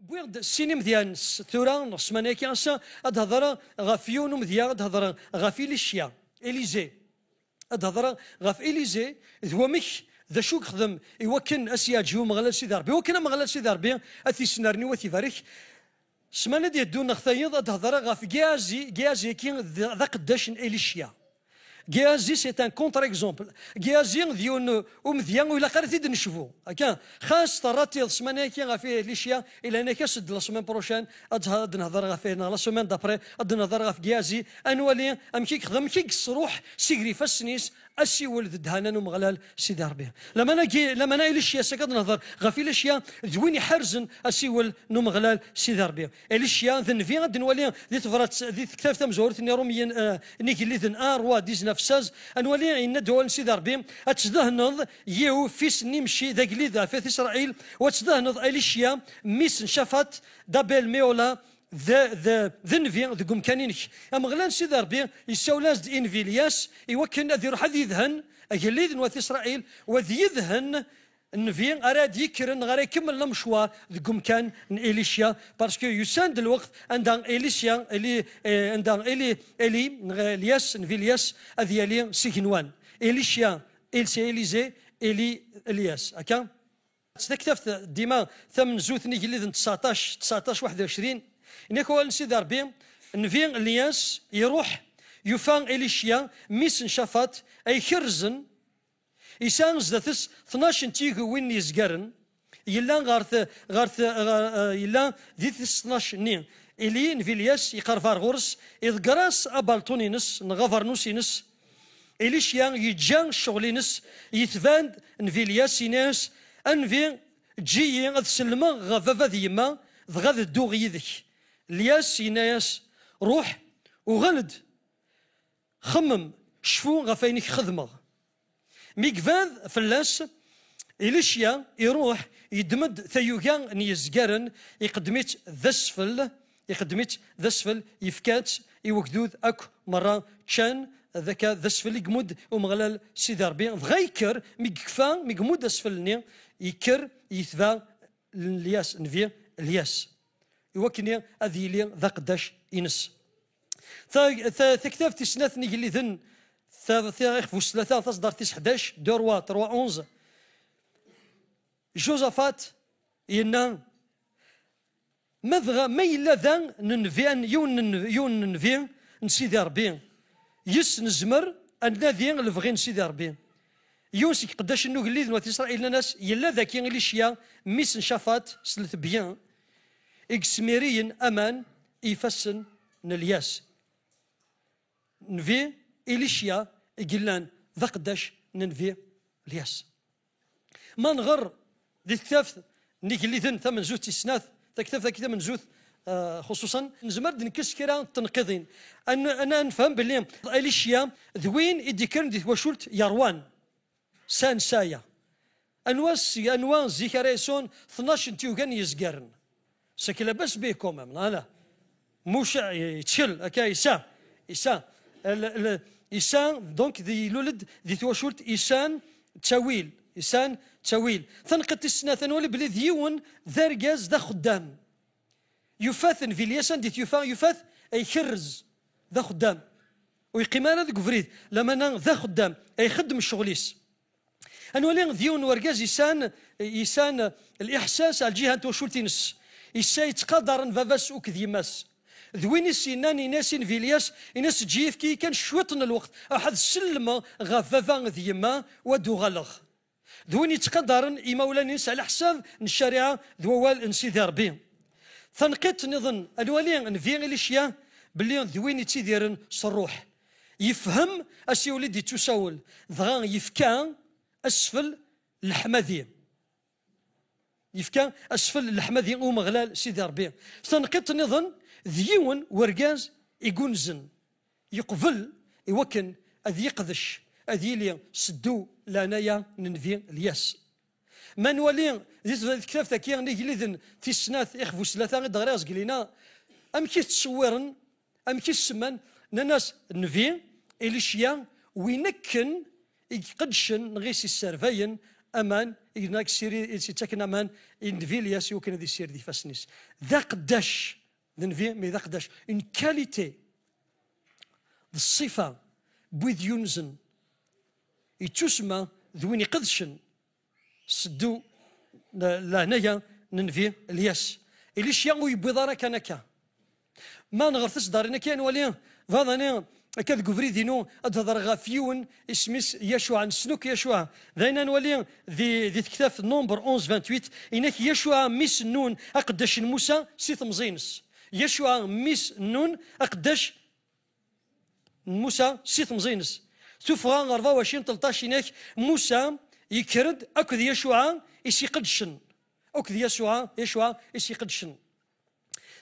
بويغ السيني مزيان ثورة نص مناكي أنسا هاد هضرة غافيون مزيان هاد هضرة غافي ليشيا إليزي هاد هضرة غاف إليزي ذو مش ذا شو خدم يوكن أسياجيو مغلال سيدي ربي وكن مغلال سيدي ربي أثي سنارني وثي فاريخ سمانا دي دون نخطيض هاد هضرة غاف جيازي كي ذا قداش إليشيا Géasi, c'est un contre-exemple. Géasi, مذيان ولا قريت نشوفو. هكا خاص طراتي السمانه كي غافي ليشيا الى انا كاسد لا سيمين بروشين غاد نهضر غافي لا سيمين دابري غاد نهضر غاف جيازي انولي امكي خدم كي الصروح سيغري فاسنيس اسي ولد دهانان ومغلال سيدي ربي لما انا ليشيا سكاد نهضر غافي ليشيا زوين حرزن اسي ولد مغلال سيدي ربي ليشيا ذنفي غاد نولي ذي تفرات ذي كتاب تمزورت روميين نيكي لي ذن ار 19 انولي ان دول سيدي ربي اتزدهنض يو في سني مشي ذا قليد في اسرائيل وتزدهنض اليشيا ميس شافت دابيل ميولا ذنفي ذكم كانينك اما غلان سيدي ربي يساولاز انفيلياس يوكن ذي روح ذي ذهن اجليد في اسرائيل وذي يذهن نفي اراد يكرن غير يكمل المشوار ذكم كان اليشيا باسكو يساند الوقت عند اليشيا اللي عند الي الياس نفيلياس اذيالي سيكنوان اليشيا إليزي إلياس هكا تكتفت ديما ثمن زوثني اللي 19 21 إنك هو سيدي ربي نفي إلياس يروح يفان إليشيا ميس شافات أي خرزن يسان زدثس 12 تيغو وين يزقرن يلا غارث يلا ذي 12 نين إلي نفيلياس يقرفار غورس إذ قراس أبالتونينس نغفرنوسينس إليشيا يجان شغلينس يتفاند نفيلياس يناس أنفي جي غاد سلما غافافا ديما غاد الدوغ يذك لياس يناس روح وغلد خمم شفو غافينك خدمه ميكفان فلاس إليشيا يروح يدمد ثيوغان نيزقارن يقدميت ذا السفل يفكات يوكدود اك مرة كان ذاك ذا السفل يقمد ومغلال سيدي ربي بغا يكر ميكفا ميقمود اسفلني يكر يثبا الياس نفي الياس يوكني هذه لي ذا قداش ينس تكتاف تسنات نيجي ذن ثلاثة فوس ثلاثة تصدر 11 2 3 11 جوزافات ينا ما إلا ذا ننفيان يون ننفي نسيدي ربي يس نزمر الذي الفغي نسيدي ربي يوسك قداش انه قليد نوات اسرائيل ناس يلا ذاك ليشيا ميس نشافات سلث بيان اكسميريين امان يفسن نلياس نفي إليشيا يقلان ذا قداش ننفي الياس ما نغر ذي كتاف نيك اللي ذن ثمن زوث تسناث تكتاف ذا كتاب من زوث خصوصا نزمر نكس كرا تنقضين انا نفهم باللي إليشيا ذوين يدي كرن دي وشولت يروان سان سايا انواع زيكاريسون 12 تيوغان يزقرن سكلا بس بيكم لا موش يتشل هكا يسا دونك ذي لولد ذي توشولت إيسان تاويل ثنقت السنة ثنولي بلي ذيون ذارجاز ذا خدام يفاثن في اليسان ديت يفاث أي خرز ذا خدام ويقيم أنا ذا فريد لما ذا خدام أي خدم الشغليس أنولي ذيون ورجاز يسان الإحساس على الجهة توشولتينس يسا يتقدر فافاس وكذيماس ذوين السنان ناس فيلياس ناس جيف كي كان شوطن الوقت احد السلمه غافافا ذيما ودو غلغ ذوين يتقدرن يمولانيس على حساب الشريعه ذوال نسيدي ربي ثنقيت نظن الولي نفي الاشياء باللي ذوين يتيديرن صروح يفهم اسي ولدي تساول ضغا يفكا اسفل الحماديه الحماديه ومغلال سيدي ربي ثنقيت نظن ذيون ورقاز يقنزن يقفل يوكن أذ يقذش أذيلي سدو لانايا ننفي الياس ما نولي ذي كتاب ثكيا نيجليذن في السنات يخفو ثلاثة غير قلينا أم كي تصورن أم كي السمان ناس نفي إليشيا وينكن يقدشن نغيسي السرفاين امان يناك سيري تاكن امان اندفي لياس يمكن هذه السير دي فاسنيس ذا قداش ننفي مي ذا قداش اون كاليتي الصفه بويد يونزن يتسمى ذوين يقدشن سدو لهنايا ننفي الياس إليش يانغو يبوضارا كانكا ما نغرثش دارنا كان وليا فاضاني كاد كوفري دينو ادهضر غافيون اسميس يشوع عن سنوك يشوع ذاينا نولي ذي كتاب نومبر 11 28 انك يشوع ميس نون اقداش موسى سيت مزينس يشوع ميس نون اقداش موسى سيت مزينس سوفغا 24 13 انك موسى يكرد اكد يشوع يسي قدشن اكد يشوع يسي قدشن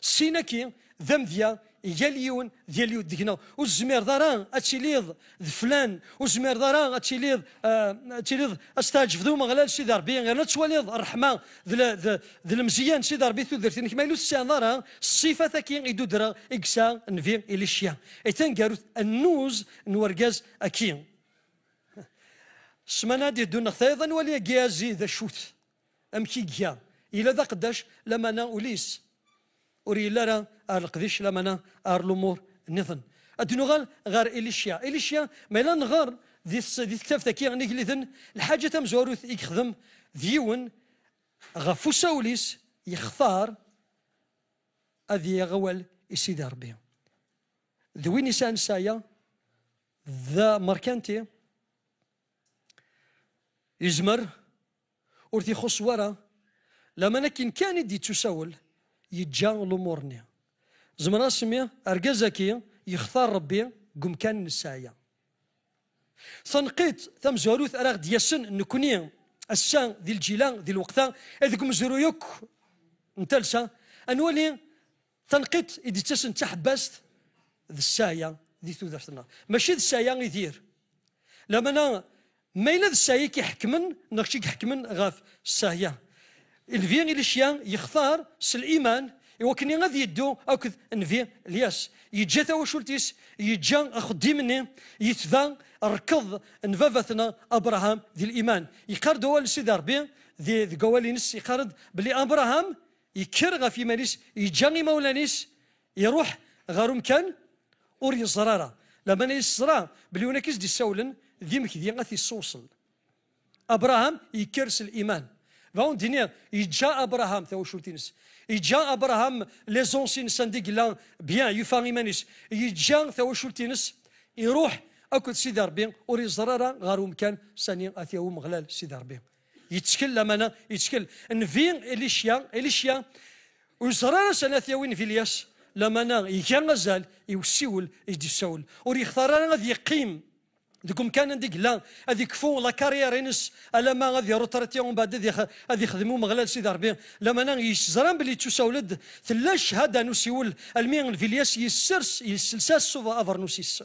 سيناكي ذمذيا ياليون دياليو ديكنا والزمير داران اتشيليض فلان والزمير داران اتشيليض استاجف ذو مغلال سيدي ربي غير توليض الرحمه ذل المزيان سيدي ربي تودرتي كما يلو السان داران الصفه ثاكي يدودرا اكسا نفي اليشيا ايتان قالوا النوز نورجاز اكين سمانا دي دون ايضا ولي جازي ذا شوت امكي جيا الى ذا قداش لما انا وليس وري لا القديش لما انا الامور نظن ادنو غار اليشيا ما لا نغار دي كتاب ثاكي نيكليذن الحاجه تمزوروث يخدم ديون غفو ساوليس يختار هذه غوال السيدي ربي ذوي نسان سايا ذا ماركانتي يزمر ورثي خص ورا لما لكن كان يدي تساول يتجا الامورني زمرا سميه ارجازكي يختار ربي قم كان نسايا تنقيت ثم زاروث اراغ دياسن نكوني السان ديال الجيلان ديال الوقتا اذك مزرو يوك نتلسا انولي تنقيت اذا تسن تحبست ذا السايا دي تودرتنا ماشي ذا السايا يدير لما انا ما الا ذا السايا كيحكمن ناكشي كيحكمن غاف السايا الفين الاشياء يختار سالايمان وكني غادي يدو اكد نفي الياس يتجا توشلتيس يتجا اخدي مني يتذا ركض نفافتنا ابراهام ذي الايمان يقرد هو سيدي ربي ذي قوالينس يقرد بلي ابراهام يكر في مانيس يجاني مولانيس يروح غارو مكان اوري الزراره لما يسرى بلي وناكيس دي سولن ذي مكذي غاثي السوصل ابراهام يكرس الايمان فون دينير يجا ابراهام ثوشلتينس يجا ابراهام لي زونسين سانديك لا بيان يفاغي مانيس يجا ثوشلتينس يروح اكد سيدي ربي اوري الزراره غارو مكان ثاني اثيو مغلال سيدي ربي يتشكل لما يتشكل نفين اليشيا وزراره سنه وين في الياس لما يجا غزال يوسيول يدي السول وري يختار غادي يقيم ديكم كان ديك لا هذيك كفو لا كارير ينس الا ما غادي روترتي ومن بعد غادي يخدموا مغلال سيدي ربي لما انا يزران بلي تساولد ثلا شهاده نسيول المين فيلياس يسرس يسلساس سوفا افرنوسيس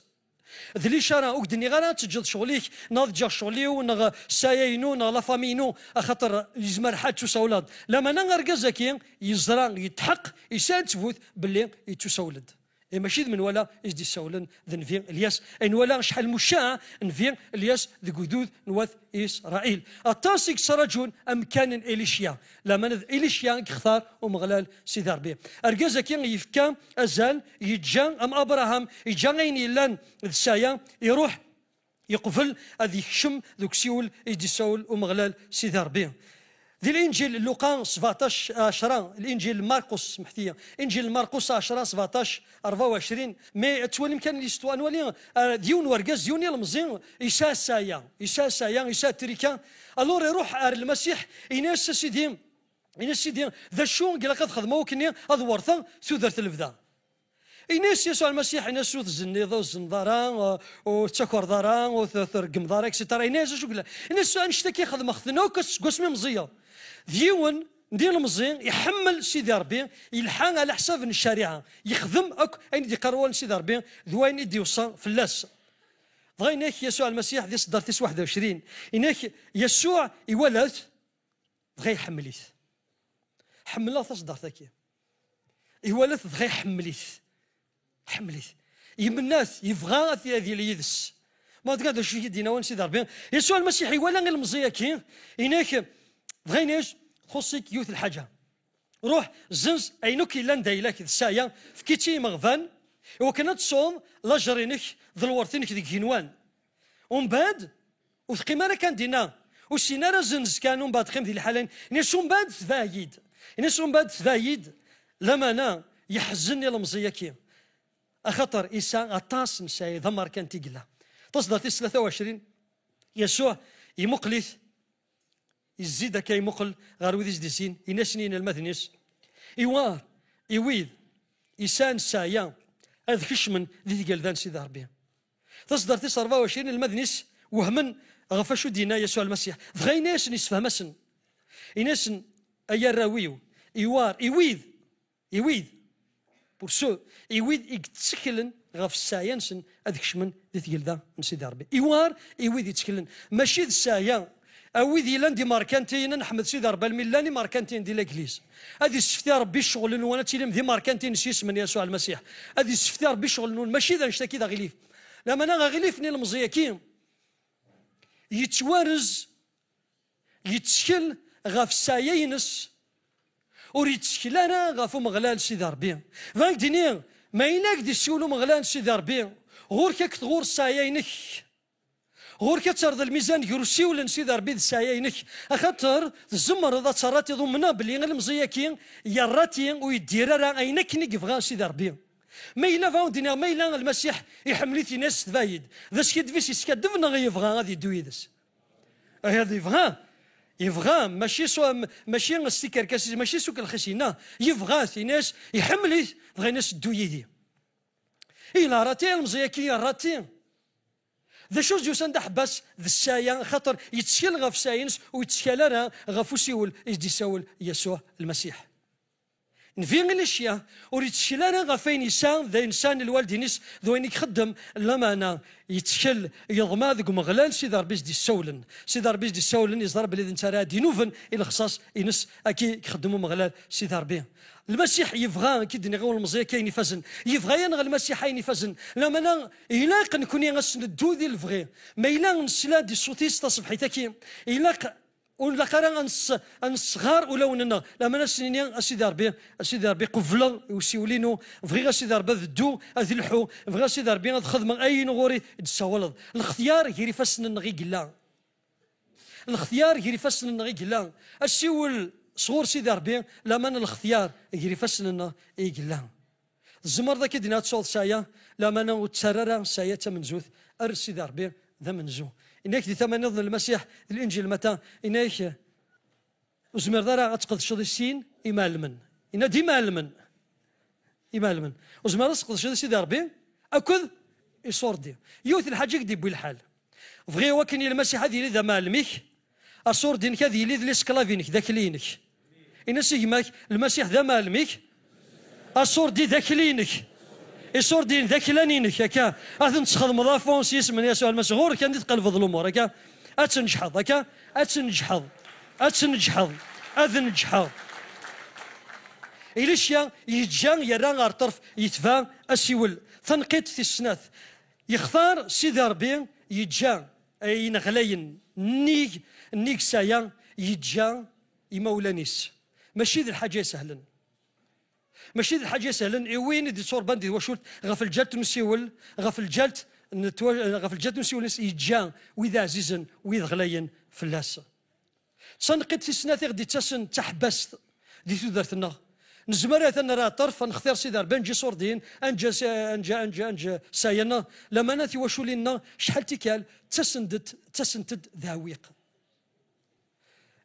ذلي شارع وكدني غير تجد شغليك ناض شغلي ونغ سايينو نغ لا فامينو خاطر يزمر حاج تساولد لما انا غركازاكي يزران يتحق يسال تفوت باللي يتساولد ماشي من ولا يجدي سولن ذنفين الياس ان ولا شحال مشاع نفين الياس ذي قدود نواث اسرائيل التاسيك سرجون امكان اليشيا لما اليشيا يختار ومغلال سيدي ربي ارجازك يفكا ازال يتجا ام ابراهام يجا غين يلان السايا يروح يقفل هذيك الشم ذوك سيول يجدي سول ومغلال سيدي ربي ذي الانجيل لوقا 17 10 الانجيل مرقس سمحتي انجيل مرقس 10 17 24 مي توالي كان ليستوان ولي ديون ورقاز ديون المزين يسا سايا يسا تريكا الور يروح المسيح يناس سيدي ذا شو قال قد خدمه وكني ادورثا سودرت الفدا يناس يسوع المسيح يناس الزنيضه والزنضاره وتشكر ضاره وثرقم ضاره اكسترا يناس شو قال يناس نشتكي خدمه خذنوك قسمي مزيه ديون ندير المزين يحمل سيدي ربي يلحق على حساب الشريعه يخدم اين يدي قروان سيدي ربي ذوين يدي يوصل فلاس بغا هناك يسوع المسيح دي صدر 21 هناك يسوع يولد بغا يحمليث حملها تصدر ثاكي يولد بغا يحمليث يمناث يبغى هذه اليدس ما تقدر شي دينا وان سيدي ربي يسوع المسيح ولا غير المزيه كي إنك بغيناش خصك يوث الحاجه روح زنز اينوك الا ندايلك السايه فكيتي مغفان وكنا تصوم لاجرينك ذلورتينك ديك جنوان ومن بعد وثقيما راه كان دينا وسينا راه زنز كانوا من بعد خيم ديال الحالين نيشو من بعد تفايد نيشو من بعد تفايد لما انا يحزنني المزيه كي اخطر إيسا أطاس نساي ضمر كان تيقلا تصدر 23 يسوع يمقلث يزيد كي يمقل غير وذيز دي سين ينسنين المذنس إيوار إيويذ إيسان سايا هذا كشمن ذي قلدان سيدي ربي تصدر 24 المذنس وهمن غفشو دينا يسوع المسيح فغي ناس نسفهمسن ينسن أيا راويو إيوار إيويذ بورسو إيويد يتسكلن غف الساينسن هذيك شمن ذي تقلدا نسيدي ربي إيوار إيويد يتسكلن ماشي ذي السايا أويد يلان دي ماركانتين نحمد سيدي ربي الميلاني ماركانتين دي لاكليز هذه سفتي ربي الشغل وانا تيلم ذي ماركانتين نسيس من يسوع المسيح هذه سفتي ربي الشغل نون ماشي ذا نشتكي ذا غليف لما انا غليفني المزيكين يتوارز يتسكل غف السايينس وريتسكل انا غافو مغلال سيدي ربي فانك ديني ما يناك دي سيولو مغلال سيدي ربي غورك تغور السايينك غورك ترضى الميزان يرسي ولا نسيدي ربي السايينك اخاطر الزمر ذا تراتي ضمنا بلي غير المزيكين يراتي ويدير راه اينك نيكفغا سيدي ربي ما إلا فاون دينا ما إلا المسيح يحمليتي ناس تفايد ذا شكيدفيس يسكدفنا غي يبغى غادي يدويدس هذا يبغى ماشي السكر كاسيس ماشي سوك الخسينه يبغى في ناس يحملي بغى ناس دويدي إلا راتي المزيكي راتي ذا شوز جوسان حباس ذا السايا خاطر يتسكل غف ساينس ويتسكل راه غفو سيول يجدي ساول يسوع المسيح نفين الاشياء وريت شلانا غفين يسان ذا انسان الوالدينيس ذوين يخدم لما انا يتشل يضما ذوك مغلال سيدي ربي دي السولن سيدي ربي دي السولن يضرب بلي انت راه دينوفن الى خصاص ينس اكي يخدموا مغلال سيدي ربي المسيح يبغى كي دني غول المزيه كاين يفزن يبغى ينغ المسيح عين يفزن لما انا يلاق نكون يغسل الدو ديال الفغي ما يلا نسلا دي الصوتيس تصبحيتك يلاق ولا قرا الصغار ولا وننا لما نسنين اسيدي ربي قفله وسيولينو فغي اسيدي ربي ذدو اذلحو فغي اسيدي ربي خدم اي نغوري تساولد الاختيار يري فسن نغي قلا الاختيار يري فسن نغي قلا السيول صغور سيدي ربي لما الاختيار يري فسن نغي قلا الزمر ذاك دينا تصول سايا لما انا تسرر سايا تمنزوث ارسيدي ربي ذا منزو إنك دي ثمن نظن المسيح الإنجيل متى إنك وزمر دارا غتقض شدي السين إمالمن إن دي إمالمن وزمر تقض شدي سيدي ربي أكذ يصور دي يوث الحاجة دي بوي الحال فغي وكن المسيح هذه اللي ذا مالميك أصور دينك هذه اللي ذا سكلافينك ذاك لينك إن سيجماك المسيح ذا مالميك أصور دي ذاك لينك يصور دين ذاك لانينك هكا اذن تخدم ضافونس يسمن يسوع المسيح غور كان تقلب الامور هكا اتنجحظ هكا اتنجحظ اذن إليشيا يتجا يرى غير طرف يتفا اسيول تنقيت في السنات يختار سيدي ربي يتجا اي نغلاين نيك سايا يتجا يمولانيس ماشي ذي الحاجه سهلا ماشي الحاجه سهلا وين دي صور باندي وشوت غف الجالت نسيول غف الجالت نسيول يتجا وإذا عزيزا وإذا غلاين فلاس تنقيت في سنات غدي تسن تحبس دي تودرتنا نزمر انا راه طرف نختار سيدي ربي نجي صور دين انجا ساينا لما ناتي وشو لنا شحال تيكال تسندد ذاويق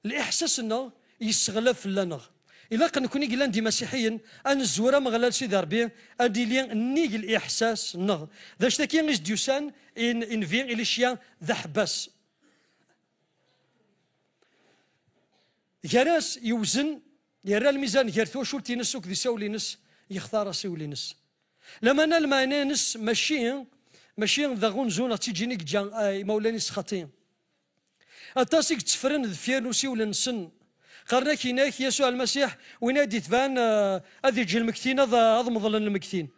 الاحساس انه يستغلب في لنا إلا كنكوني قلنا دي مسيحيين أن الزورة مغلال سيدي ربي أدي لين نيج الإحساس نغ ذا شتاكي غيش ديوسان إن فين إليشيا ذا حباس جراس يوزن يرى الميزان يرثو شو تينسوك ذي ساولينس يختار ساولينس لما أنا المعنانس ماشي ذا غنزونة تيجينيك جان مولانيس خطين أتاسيك تفرن ذفير سيولنسن قرنا كيناك يسوع المسيح وينادي تبان هذه تجي المكتين هذا مظل المكتين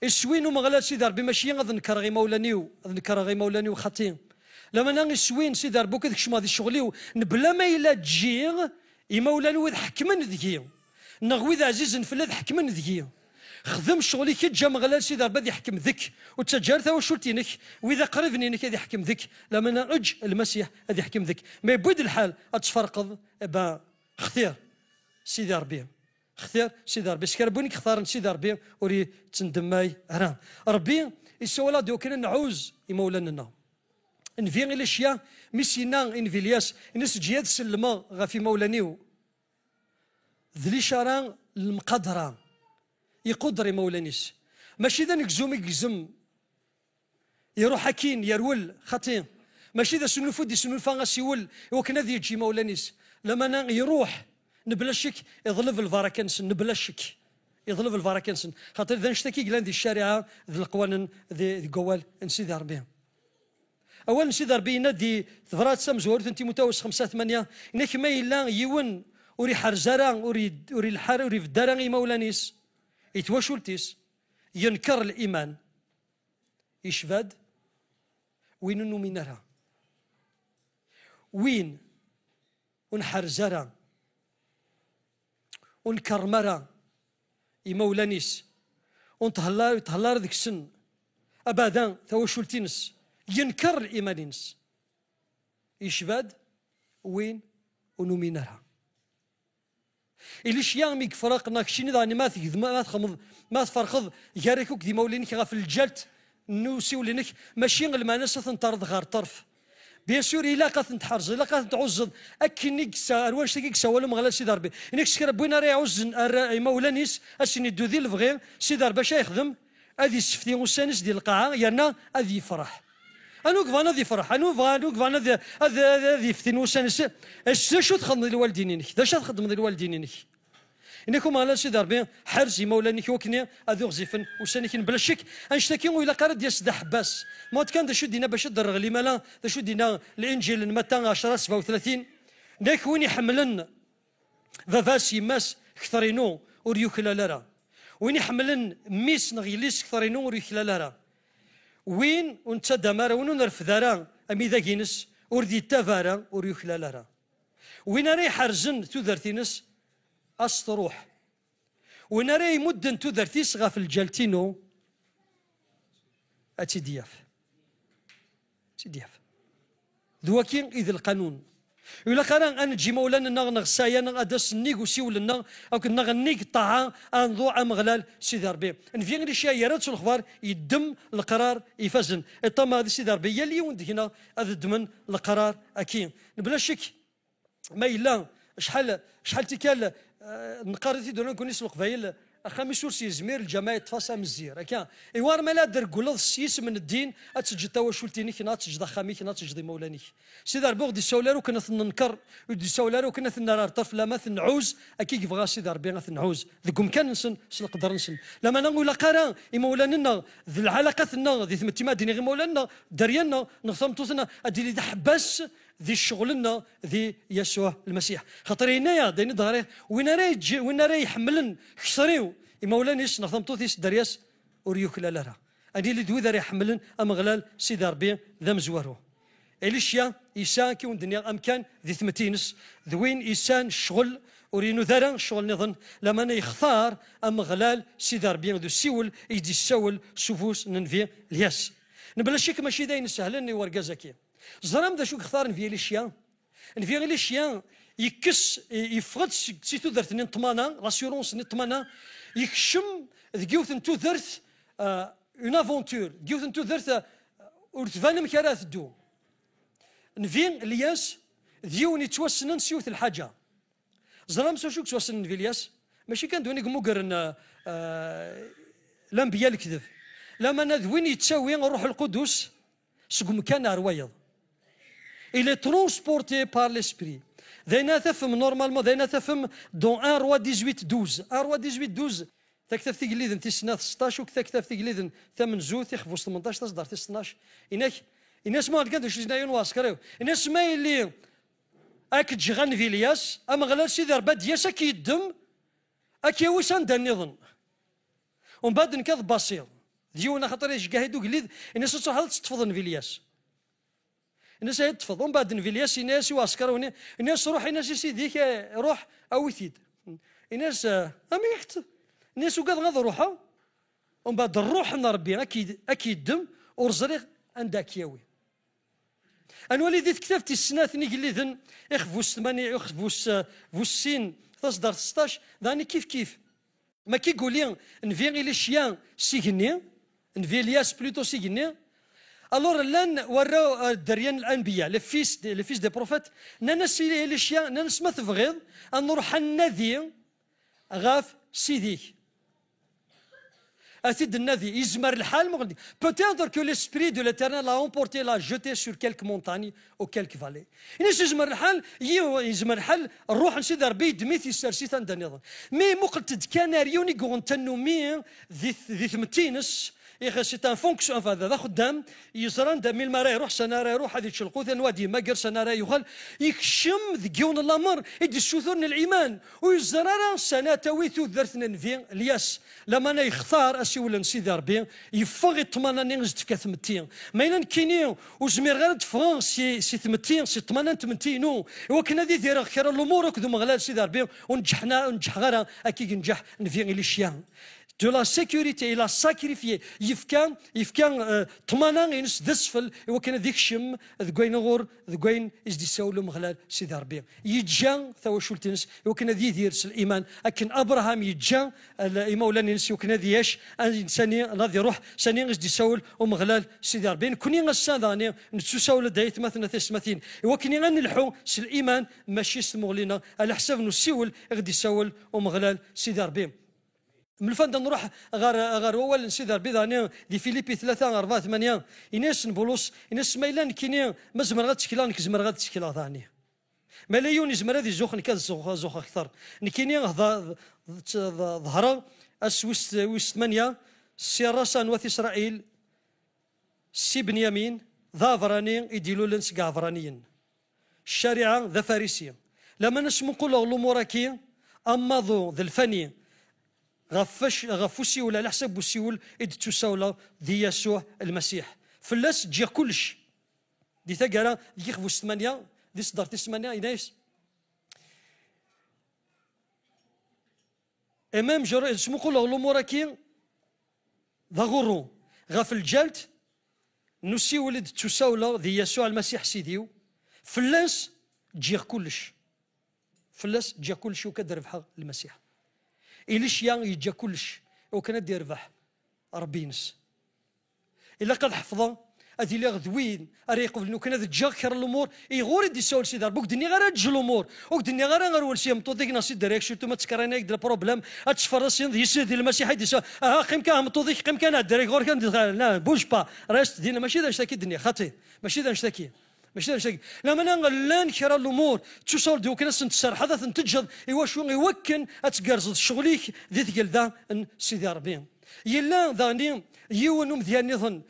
السوين ومغلال سيدي ربي ماشي غاد نكر غي مولانيو نكر غي مولانيو خطين لما انا السوين سيدي ربي كذاك شما هذه شغلي نبلا ما الا تجي يمولانو ذ حكمن ذكي نغوي ذا عزيز نفلا ذ حكمن ذكي خدم شغلي كي جا مغلال سيدي ربي يحكم ذك وتجار ثوا شلتينك واذا قربني انك هذا يحكم ذك لما انا اج المسيح هذا يحكم ذك ما يبود الحال اتفرقض با اختيار سيدي ربي اختيار سيدي ربي سكربونيك اختار سيدي ربي وري تندماي هنا ربي يسوى لا دوكنا نعوز يمولنا نفي غير الاشياء ميسينا انفيلياس الناس جياد سلمه غافي مولانيو ذلي شارع المقدره يقدر يمولانيس ماشي ذا نكزوم يكزم يروح حكين يرول خطين ماشي ذا سنفود سنفا غاسيول وكنا ذي يجي مولانيس لما يروح نبلشك يظلف الفاراكنسن نبلشك يظلف الفاراكنسن خاطر ذا نشتكي قلان ذي الشارعه ذي القوانين ذي قوال نسيدي ربي اولا نسيدي ربي ندي ثفرات سمزور انت متوس 5 8 انك ما الا يون وري حرزارا وري الحر وري في الدار مولانيس يتواشلتيس ينكر الايمان يشفاد وين نومينرها وين ونحرزارا ونكرمرا يمولانيس ونتهلار ذيك السن ابدا تواشلتينس ينكر الايمانينس يشفاد وين ونومينرها إليش يامي فرقنا كشيني ذاني ما تكذب ما تخمض ما تفرخض ياريكوك دي مولينك غا في الجلت نوسي ولينك ماشي المانس تنطرد غير طرف بيان سور الا قات نتحرز الا قات تعوزد اكنيك اروان شتيك سوالو مغلا سي دربي انك سكر بوينا راه يعوز مولانيس اسني دو ذي الفغي سي دربي باش يخدم هذه السفتي والسانس ديال القاعه يانا هذه يفرح انو كفانا ذي فرح انو كفانا ذي فتين وسانس اش شو تخدم الوالدينك ذا شو تخدم الوالدينك انكم على سي دربي حرزي مولانك وكني هذو غزيفن وسانك بلا شك انشتكي ولا قرا ديال سدا حباس ما كان ذا شو دينا باش درغ لي مالا ذا شو دينا الانجيل متى 10 37 داك وين يحملن فافاسي ماس كثرينو وريوكلا لرا وين يحملن ميس نغيليس كثرينو وريوكلا لرا وين ونتا دمارا وين نرفد راه امي ذا كينس وردي تافارا وريوكلا لرا وين راه يحرزن تودرتينس أستروح ونرى مدن تذرتيس غا في الجالتينو أتدياف تدياف ذوكين إذ القانون يقول لك أنا نجي مولانا نغنغ سايا نغدس نيغو سيولنا أو كنا نغنيق طاعة أنضوع مغلال سيدي ربي نفي غير شي يرات الأخبار يدم القرار يفزن الطما هذا سيدي ربي يلي وند هنا هذا الدمن القرار أكيد بلا شك ما إلا شحال تيكال نقارتي دونا نكون يسلق فايل خامس ورسي زمير الجماعه تفاصا مزير هكا ايوار ما لا در قول السيس من الدين اتسجد تواشلتيني كنا تسجد خامي كنا تسجد مولاني سيدي ربي غدي سولارو كنا ننكر ودي سولارو كنا نرى طرف لا ما نعوز اكي كيبغى سيدي ربي نعوز ذكم كان نسن نقدر نسن لما نقول قرا مولانا ذي العلاقات ذي ثمتي ديني غير مولانا دريانا نخصمتونا ادي لي حباس ذي شغلنا ذي يسوع المسيح خاطر هنايا دايني ظهري وين راي يحملن كسريو مولانا نخصمتوثيس درياس وريوكلا لها اني اللي دوي ذا يحملن امغلال سيدي ربي ذا مزوارو الاشياء إيسان كي الدنيا امكان ذي ثمتينس ذوين إيسان الشغل ورينو ذرا الشغل نظن لما انا يختار امغلال سيدي ربي ذو السيول يدي السول سفوس ننفي الياس نبلا شيك ماشي داين سهلني ورقازكي زرام ذا شو اختار نفي ليشيان نفي ليشيان يكس يفقد سيتو درت نطمانا لاسيورونس نطمانا يكشم ذكيوث نتو درت اون افونتور ذكيوث نتو درت ورتفانم كارات دو نفي الياس ذيوني توسنن سيوث الحاجه زرام سو شو توسنن في الياس ماشي كان دوني مقرن الانبياء الكذب لما نذوين يتساوي الروح القدس سقم كان روايض il est transporté par l'esprit ذينا تفهم نورمالمون ذينا تفهم دون 1 روا 18 12 1 روا 18 12 تكتب في قليدن تسنات 16 وكتكتب في قليدن 8 زوج تخفو 18 تصدر 12 انك الناس ما كان شي جنايون واسكريو الناس ما اللي اك تجغن في الياس اما غلا سيدي ربا دياس كيدم اكي وسان دا النظام ومن بعد نكذ بصير ديونا خاطر يشقاهدو قليد الناس تروح تفضل نفيلياس الناس هي تفضل ومن بعد نفيلياس الناس واسكر الناس روح الناس سيديك روح اويثيد الناس اميكت الناس وقاد غاد روحها ومن بعد الروح من ربي اكيد دم ورزريغ عندك ياوي انولي ديت كتابتي السنات نيجليذن اخفوس 8 اخفوس فوسين تصدر 16 داني كيف ما كيقول نفي غير لي شيان سيغني نفي لياس بلوتو سيغني الور لان وراو الدريان الانبياء لي فيس دي بروفيت نانس لي شيان نانس ما تبغيض ان نروح النادي غاف سيديك أتيد النادي يزمر الحال مغلدي peut-être que l'esprit de l'éternel l'a emporté l'a jeté sur quelques montagnes ou quelques vallées إناش يزمر الحال يزمر الحال الروح نسيد ربي دميث يسرسي تندنيض مي مقلت كان ريوني قونتنو مي ذي ثمتينس سي ان فونكسيون هذا خدام يزران دامي المرا يروح سنه يروح هذه الشلقوت نوادي ما قر سنه يخل يكشم ذكيون الامر يدي السثور الايمان ويزران سنه تويتو درتنا نفي الياس لما انا يختار اسيول نسيدي ربي يفغ الطمانه نغز تكثمتين ما يلان كيني وزمير غير تفغ سي ثمتين سي طمانه تمتينو وكان هذه دير خير الامور وكذو مغلال سيدي ربي ونجح غير اكيد نجح نفي لي شيان de la sécurité il a sacrifié يفكان طمانا ينس دسفل وكان ذيك شم ذكوين غور ذكوين ازدي ساولو مغلال سيدي ربي يجا ثوا شولتنس وكان ذي دير الايمان لكن ابراهام يجا مولانا نسي وكان ذياش انساني الذي يروح ساني ازدي ساول ومغلال سيدي ربي كوني غساني نتسو ساول دايت مثلا ثمثين وكني غنلحو سي الايمان ماشي سمغلينا على حساب نسيول غدي ساول ومغلال سيدي ربي من الفند نروح غار اول نسيد ربي ذاني دي فيليبي 3 4 8 يناس نبولوس يناس ميلان كيني ما زمر غاد تشكيلا نك زمر غاد تشكيلا ثاني ملايون زمر هذه زوخ نكاد زوخ اكثر نكيني ظهر اسوس 8 سيراسان وث اسرائيل سي بنيامين ظافراني يديلو لنس قافرانيين الشريعه ذا فارسيه لما نسمو نقولوا الاموراكي اماضو ذا الفني غفوسي ولا على حساب السيول إذ تساولا ذي يسوع المسيح فلاس تجي كلش دي ثقرا دي خفوس 8 دي صدرتي 8 إنايس امام جرى اسمو قولوا الاموراكي ذا غورو غاف الجلد نسي ولد تساولا ذي يسوع المسيح سيديو فلاس تجي كلش فلاس تجي كلش وكدر بحق المسيح إليش يجا كلش وكان دير ربح ربي ينس إلا قد حفظه هذه اللي غدوين أريق انه كان هذا جا خير الامور يغور يدي سول سي دار بوك دني غير تجي الامور ودني غير ولسي مطو ديك ناسي ديريكشن تو ما تسكراني يقدر بروبليم تشفرسين دي سيدي المسيح يدي قيم كان مطو ديك قيم كان ديريك غور كان لا بوج با ريست دينا ماشي دا نشتكي الدنيا خاطي ماشي دا نشتكي لما نغلان خير الامور توصل دو كناس تسر حدث تجد شو يوكن اتقرز شغليك ذي ثقل ذا سيدي ربي يلا ذاني يونم ديال نظن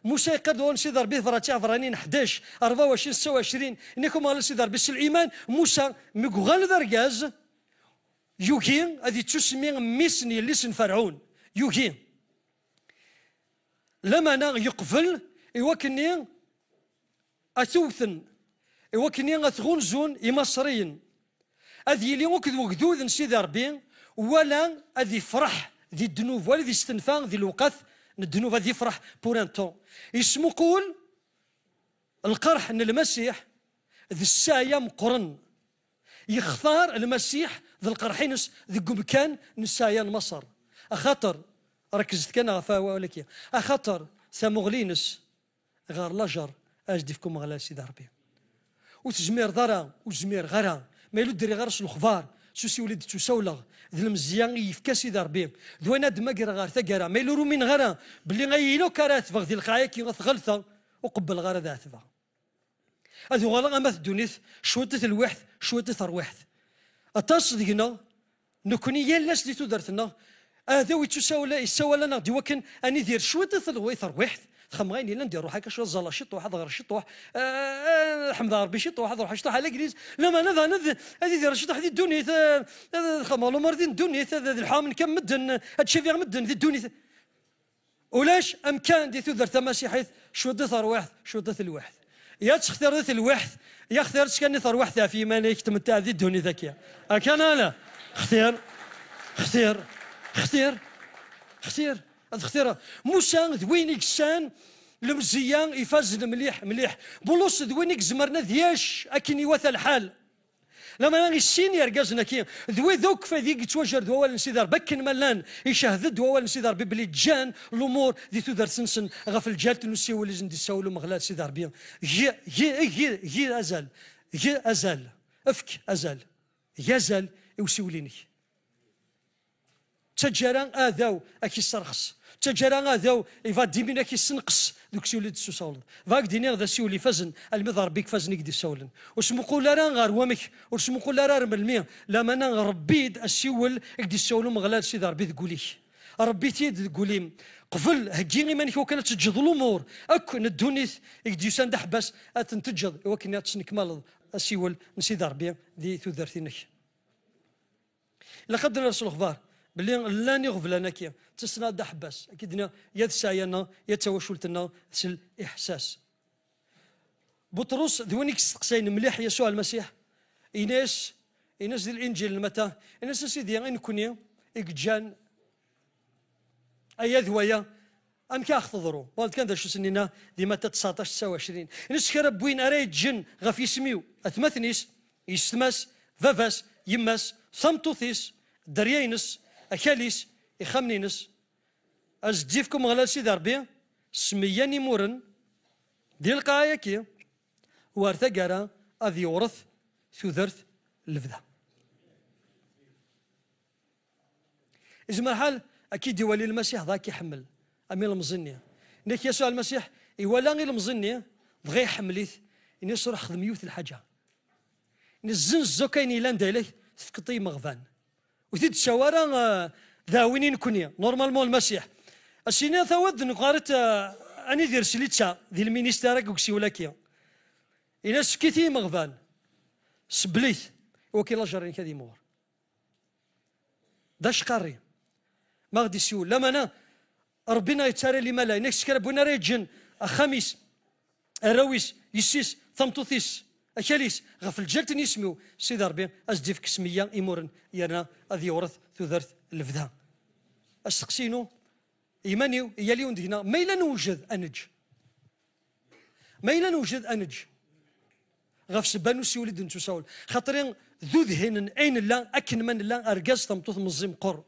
موسى يقدرون سيدي ربي فراتي فرانين 11 24 26 انكم على سيدي ربي الايمان موسى مقغال ذرقاز يوكي هذه تسمي ميسني لسن فرعون يوكي لما انا يقفل يوكني أتوثن وكني غتغونزون يمصريين أذي اللي وكذوذ سيدي ربي ولا أذي فرح ذي الدنوب ولا ذي استنفاق ذي الوقت الدنوب هذي يفرح بور طون يسمو قول القرح ان المسيح ذي السايا مقرن يختار المسيح ذي القرحينس ذي قمكان نسايا مصر أخاطر ركزت كان غفاوة ولكن أخاطر ثمغلينس غار لاجر اجدي فيكم غلا سيدي ربي وتجمير ضرا وتجمير غرا ما يلو دري غير الخبار سوسي ولد تسولغ ذي المزيان يفكا سيدي ربي ذوينا دماغير غار ثقرا ما يلو من غرا بلي غيلو كرات فغ ذي القرايه كي غتغلثا وقبل غير ذاتها هذو غلا غما الدنيث شوتة الوحد شوتة الروحد اتصدقنا نكوني يلاش ديتو درتنا هذا ويتساولا يساولا لنا دي وكن اني دير شوتة الروحد خمغيني لا ندير روحك شو زلا شط واحد غير شط واحد حمد ربي شط واحد روح شطح على كريز لما نذا هذه دير شط هذه الدنيا خمالو مردين الدنيا هذا الحام كم مدن هادشي فيها مدن ذي الدنيا ولاش امكان دي تودر تماسيحيت شو دي ثروحث شو دي الوحث يا تختار دي الوحث يا اختار تشكني ثروحث في مانيك تمتع ذي الدوني ذكيه اكان انا اختير اختير اختير اختير اختير موسى ذوينك سان المزيان يفاز مليح مليح بولوس ذوينك زمرنا ذياش اكن يوثى الحال لما انا السين يرقزنا كي ذوي ذوك فذيك توجر دوال نسيدار بكن ملان يشاهد دوال نسيدار ببلي جان الامور ذي تودر سنسن غف الجالت نسي ولي زندي ساولو مغلات سيدار بيان جي ازال جي ازال افك ازال يزال يوسوليني تجاران اذاو اكي السرخص تجاران اذاو يفا ديمين اكي السنقص دوك سيولي دسو ساولن فاك دينيغ ذا سيولي فازن المضار بيك فازن يقدي ساولن وسمقول راه غار ومك وسمقول راه رملمي لما انا ربيد السيول يقدي ساولو مغلال سيدي ربي تقوليه ربي تيد تقولي قبل هجيني مانيك وكانت تجد الامور اكو ندونيث يقدي ساند حبس اتنتجد وكنا تسنك مال السيول نسيد ربي ذي تذرتينك لقد نرسل الاخبار باللي لا نغفل انا كي تسنا دا حباس اكيدنا يد ساينا يتوشلتنا سل احساس بطرس ذوينك سقسين مليح يسوع المسيح ايناس ديال الانجيل متى ايناس سيدي غير نكوني اكجان ايا ذويا ام كاخذروا والد كان شو سنينا دي متى 19 29 ايناس كرب وين اريد جن غف يسميو اثمثنيس يستمس فافاس يماس ثمتوثيس دريينس أكاليس يخمنينس أزديفكم غلا سيدي ربي سمياني مورن ديال القايا كي وارثا قارا أذي ورث ثوثرث الفدا إذا مرحل أكيد يولي المسيح ذاك يحمل أمين المزنية نيك يسوع المسيح يولي المزنية بغا يحمليث إني صرح خدم يوث الحاجة إن الزنز زوكايني لان دايليه تفكطي مغفان وثيد الشوارع ذاوينين كونيا نورمالمون المسيح السينا ثود نقارت اني دير سليتشا ديال المينيستير كوكسي ولاكيا الى سكيتي مغفان سبليث وكيلا جارين كذي مور داش قاري ما غادي سيول لما انا ربنا يتساري لي مالا نكس كربونا ريجن خميس الرويس يسيس ثمطوثيس أكاليس غف الجلت نسميو سيدي ربي أزديفك سمية إيمورن يرنا أذي يورث ثوثرث الفدا أستقسينو إيمانيو يليون دينا ما إلا نوجد أنج ما إلا نوجد أنج غف سبانو سيولي نتو ساول خاطرين ذو ذهن أين لا أكن من لا أرقاز تمطوث مزيم قر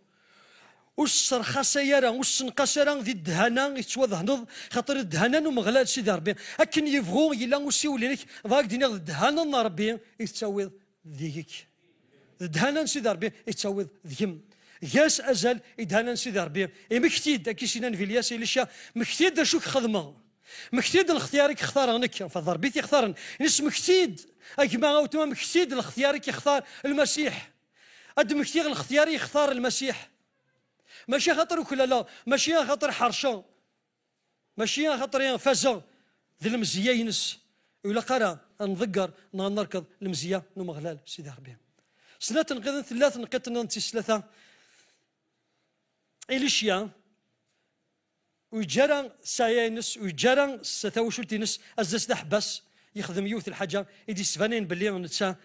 وش خسيرة وش نقشرة ذي الدهنا يتوضح نض خاطر الدهنا ومغلال سيدي ربي أكن يفغو يلا وسيولينك ذاك دينا الدهنا ربي يتسوي ذيك الدهنا سيدي ربي يتسوي ذيم ياس أزل يدهنا سيدي ربي مكتيد كيسينا في الياس إليشا مكتيد شوك خدمة مكتيد الاختيارك اختارنك فضربيتي اختارن نس مكتيد أجمع وتما مكتيد الاختيارك يختار المسيح قد مكتيد الاختياري يختار المسيح ماشي خاطر وكلا لا ماشي خاطر حرشان ماشي خاطر فازان ذي المزيه ينس ولا قرا نذكر نركض المزيه نمغلال سيدي ربي سنة نقيض ثلاث نقيض ننتي ثلاثة إليشيا ويجرى ساينس ويجرى ستاوشلتينس أزاس دحبس يخدم يوث الحاجة يدي سفانين باللي نتسا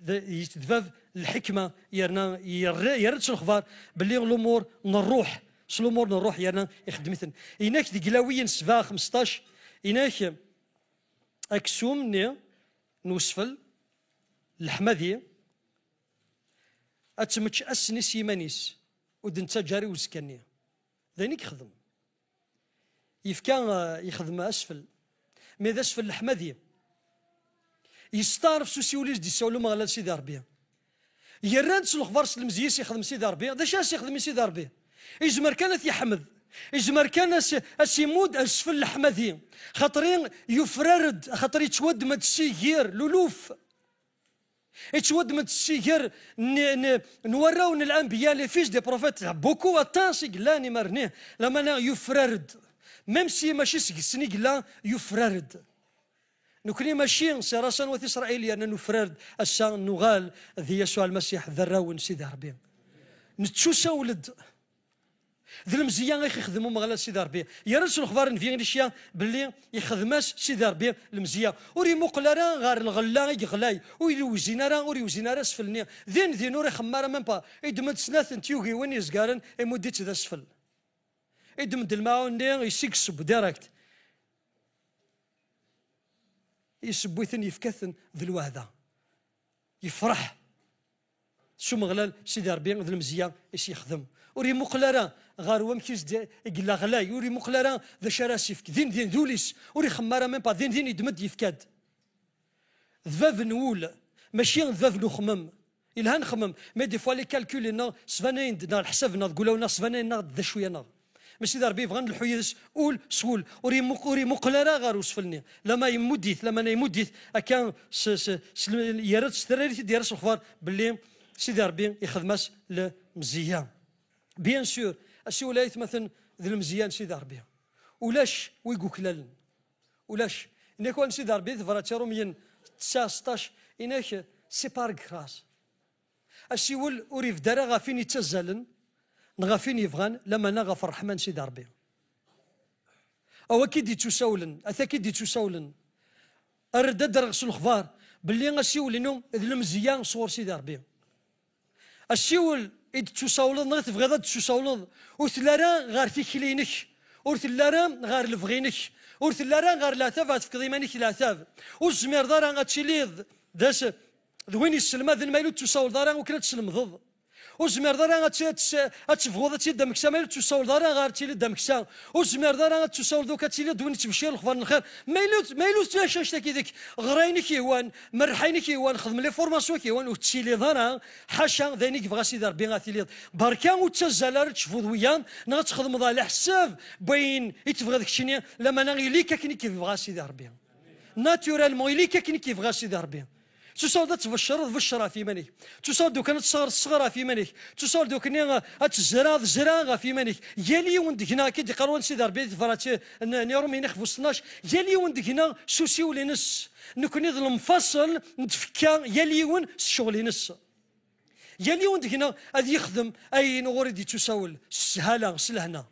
يتدفاف الحكمة يردش الخبار باللي الأمور نروح الأمور نروح يرنا يخدمثن إناك دي قلاويين سبا 15 إناك أكسوم نوسفل الحمادية أتمتش أسني سيمانيس ودنتا جاري وزكانية ذانيك يخدم يفكا يخدم أسفل ماذا أسفل الحمادية يستعرف سوسيوليس دي سولو مغلا سيدي ربي يران تسلو خبار المزيس يخدم سيدي ربي دا شاس يخدم سيدي ربي يجمر كانت يحمد يجمر كان اسيمود اسفل الحمدي خاطرين يفررد خاطر يتود ما تسيغير لولوف يتود ما تسيغير نوراون الانبياء لي فيش دي بروفيت بوكو اتانسي قلاني مرنيه لما انا يفررد ميم سي ماشي سني قلا يفررد نكوني ماشي سراسا وث اسرائيل انا نفرد السان نغال ذي يسوع المسيح ذراون سيدي ربي نتشو سولد ذي المزيان غير يخدموا مغلا سيدي ربي يا رسول الخبار نفي الاشياء باللي يخدماش سيدي ربي المزيان وري مقلا راه غار الغلا يغلاي ويوزينا راه ويوزينا راه سفلني ذين وري خماره من با يدمد سنات تيوغي وين يزقارن يمديت ذا سفل يدمد الماعون دي يسكسب ديريكت يسبويثن يفكثن ذي الوهده يفرح شو مغلال سيدي ربي ذي المزيان ايش يخدم وري مقلرا غار ومكيز يقلا غلاي وري مقلرا ذا شراسيفك ذين ذوليس وري خماره من با ذين يدمد يفكاد ذفاف نول ماشي ذفاف نخمم إلا نخمم مي دي فوا لي كالكولينا سفانين نا الحسابنا تقولوا سفانين ذا شويه نا ماشي دار بي بغان الحيس قول سول وري مقلرا غار وسفلني لما يمديت لما يمديت كان يرد ستريتي ديال الخبار باللي سيدي ربي يخدماس المزيان بيان سور السي ولايت مثلا ذي المزيان سيدي ربي ولاش ويقوكلالن ولاش إنك وان سيدي ربي ثفرات روميين 16 إنك سي بار كراس السي ول وريف دارا غافين يتزالن نغافين يفغان لما نغف الرحمن سيدي ربي أو أكيد يتساولن أكيد يتساولن أرد درغس الخبار باللي غاسيول إنه ذي المزيان صور سيدي ربي السيول إذ تساولض نغت تبغيض تساولض وثلارا غار تيكلينك وثلارا غار لفغينك وثلارا غار لا تفات في قضيمانك لا تاف والزمير دارا غاتشيليض داس ذوين السلمى ذي المايلو تساول دارا وكلا تسلم ضد وزمير دارا غاتفغوض تيدا مكسا مايلو تساول دارا غار تيلي دا مكسا وزمير دارا غاتساول دوكا تيلي دوين تمشي الخبار الخير مايلو تلاش تاكي ديك غراينك كيوان مرحينك كيوان خدم لي فورماسيون كيوان وتسيلي دارا حاشا ذينيك بغا سيدي ربي غاتيلي بركا وتزال تشفوض ويان نغا تخدم على حساب بين يتبغى داك الشيء لما انا ليك كيف بغا سيدي ربي ناتورالمون ليك كيف بغا سيدي ربي تصور تبشر في منك تصور دوك تصغر الصغرى في منك تصور دوك تزرع في منك يالي وندك هنا كي قروان سيدي ربي فرات نيروم ينخفو 12 يالي وندك هنا سوسي ولينس نكون المفصل نتفكا يالي ون الشغل نس يالي وندك هنا هذا يخدم اي نغوري تساول سهله سلهنا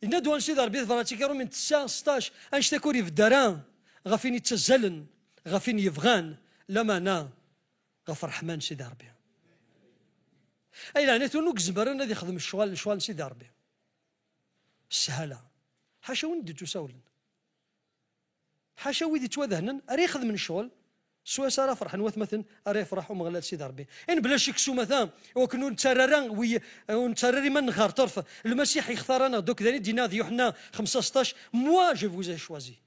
إن دوان سيدي ربي فرات كيرو من 9 16 انشتكوري في الدران غافين يتسزلن غافين يفغان لما نا غفر رحمن سيدي ربي اي لعنيتو نوك زبران هذا يخدم الشغل سيدي ربي السهاله حاشا وين دي تساولن حاشا ويدي توذهنن اري يخدم الشغل سوا سارا فرحن مثلا اري يفرح ومغلال سيدي ربي ان بلا شك سو مثلا وكنو نتسرران ونتسرري من نهار طرف المسيح يختار انا دوك ذاني دينا يوحنا 15 موا جو فوز شوازي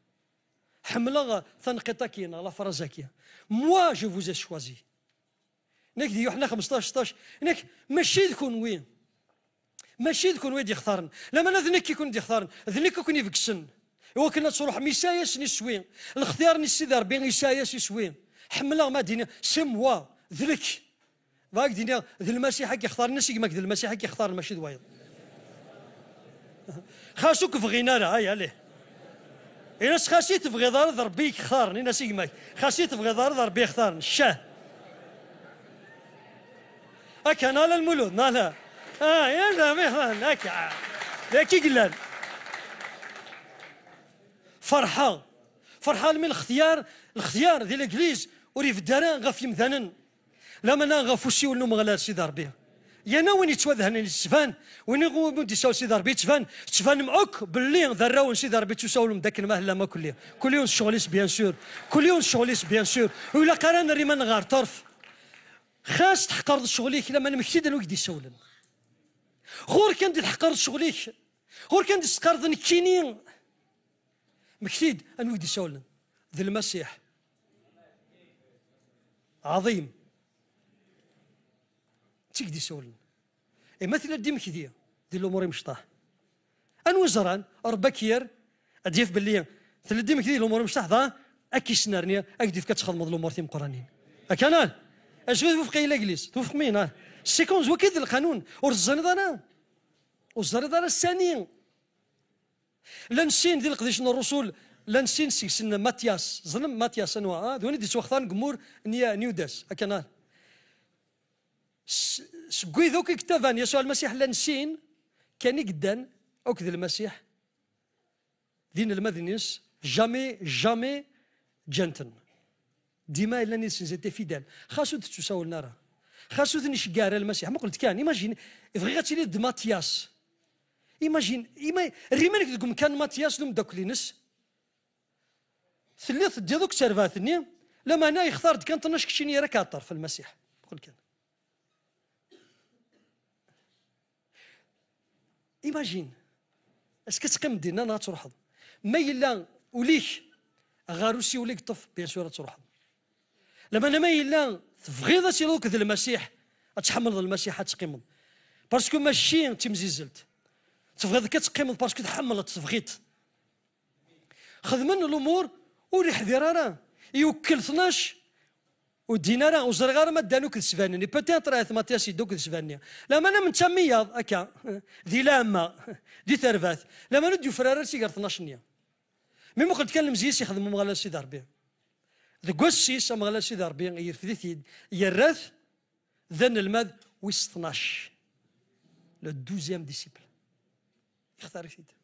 حملة ثنقطة كينا لا فرازة كينا موا جو فوز شوازي نك دي يوحنا 15 16 نك ماشي تكون وين ماشي تكون وين يختارن لما انا ذنك يكون يختارن ذنك يكون يفكسن هو كنا تروح ميسايس نسوين الاختيار نسيدي ربي ميسايس يسوين حملة ما دينا سموا ذلك باك دينا ذي المسيح يختار الناس كيما ذي المسيح يختار ماشي دوايض خاصك في غينا هاي عليه إلا خاصي تبغي ضرب ربي يختارني ناس كيما خاصي تبغي ضرب ربي يختارني الشاه هكا نال المولود نالا يا لا ما هكا ذاك قلال فرحة من الاختيار ديال الانجليز وريف الداران غاف يمثانا لما انا غافوسي ولو مغلال سيدي ربي يانا وين يتوذهن السفان وين يغوم يساو سيدي ربي تفان معك باللي ذراون سيدي ربي تساول من ذاك المهله ما كل يوم الشغليس بيان سور كل يوم الشغليس بيان سور ولا قران ريمان غار طرف خاص تحقر شغليك لما نمشي لو يدي يسولن غور كان دي تحقر شغليك غور كان دي سقرضن كينين مكتيد أن ويدي سولن ذي المسيح عظيم تيكدي سولن مثل دي مكدية ذي الأمور مشطاح أن وزران أربكير أديف باللي ثل دي مكدية الأمور مشطاح ذا أكي سنارنيا أكديف كتخدم الأمور تيم قرانين أكانال أشغل توفق إلى إجليس توفق مين سيكونز وكيد القانون ورزاني ضانا وزاري ضانا الثانيين لنسين ديال القديش الرسول لنسين سيسن ماتياس ظلم ماتياس انواع ذوني دي سوختان قمور نيوداس هكا سكوي ذوك كتافان يسوع المسيح لنسين كان يقدان أوكذ المسيح دين المدنيس جامي جنتن ديما إلا نيسن زيتي فيدال خاصو تساول نارا خاصو نشكار المسيح ما قلت كان إيماجين بغي غاتيلي د ماتياس إيماجين ريمانك تقوم كان ماتياس دوم داكلينس ثلث دي دوك سيرفاتني لما أنا يختار كان طناش كشيني راك عطر في المسيح قل كان إيماجين اسكو تقيم دينا نا تروحض ما إلا وليك غاروسي وليك طف بيان سور تروحض لما أنا ما إلا تبغيض تيلوك ذا المسيح تحمل المسيح تقيمض باسكو ماشي تمزيزلت تبغيض كتقيمض باسكو تحملت تبغيت خذ من الأمور وريح راه يوكل 12 ودينا راه وزرغار ما دانوك السفاني بوتيتر راه ماتياس يدوك السفاني لما انا من تمياض هكا دي لاما دي ثرفات لما نديو فرارا سيغار 12 نيه ميم قلت كان المزيس يخدموا مغالا سيدي ربي ذا كوسيس مغالا سيدي ربي يرفدي يراث ذن الماد ويس 12 لو 12 ديسيبل يختار سيدي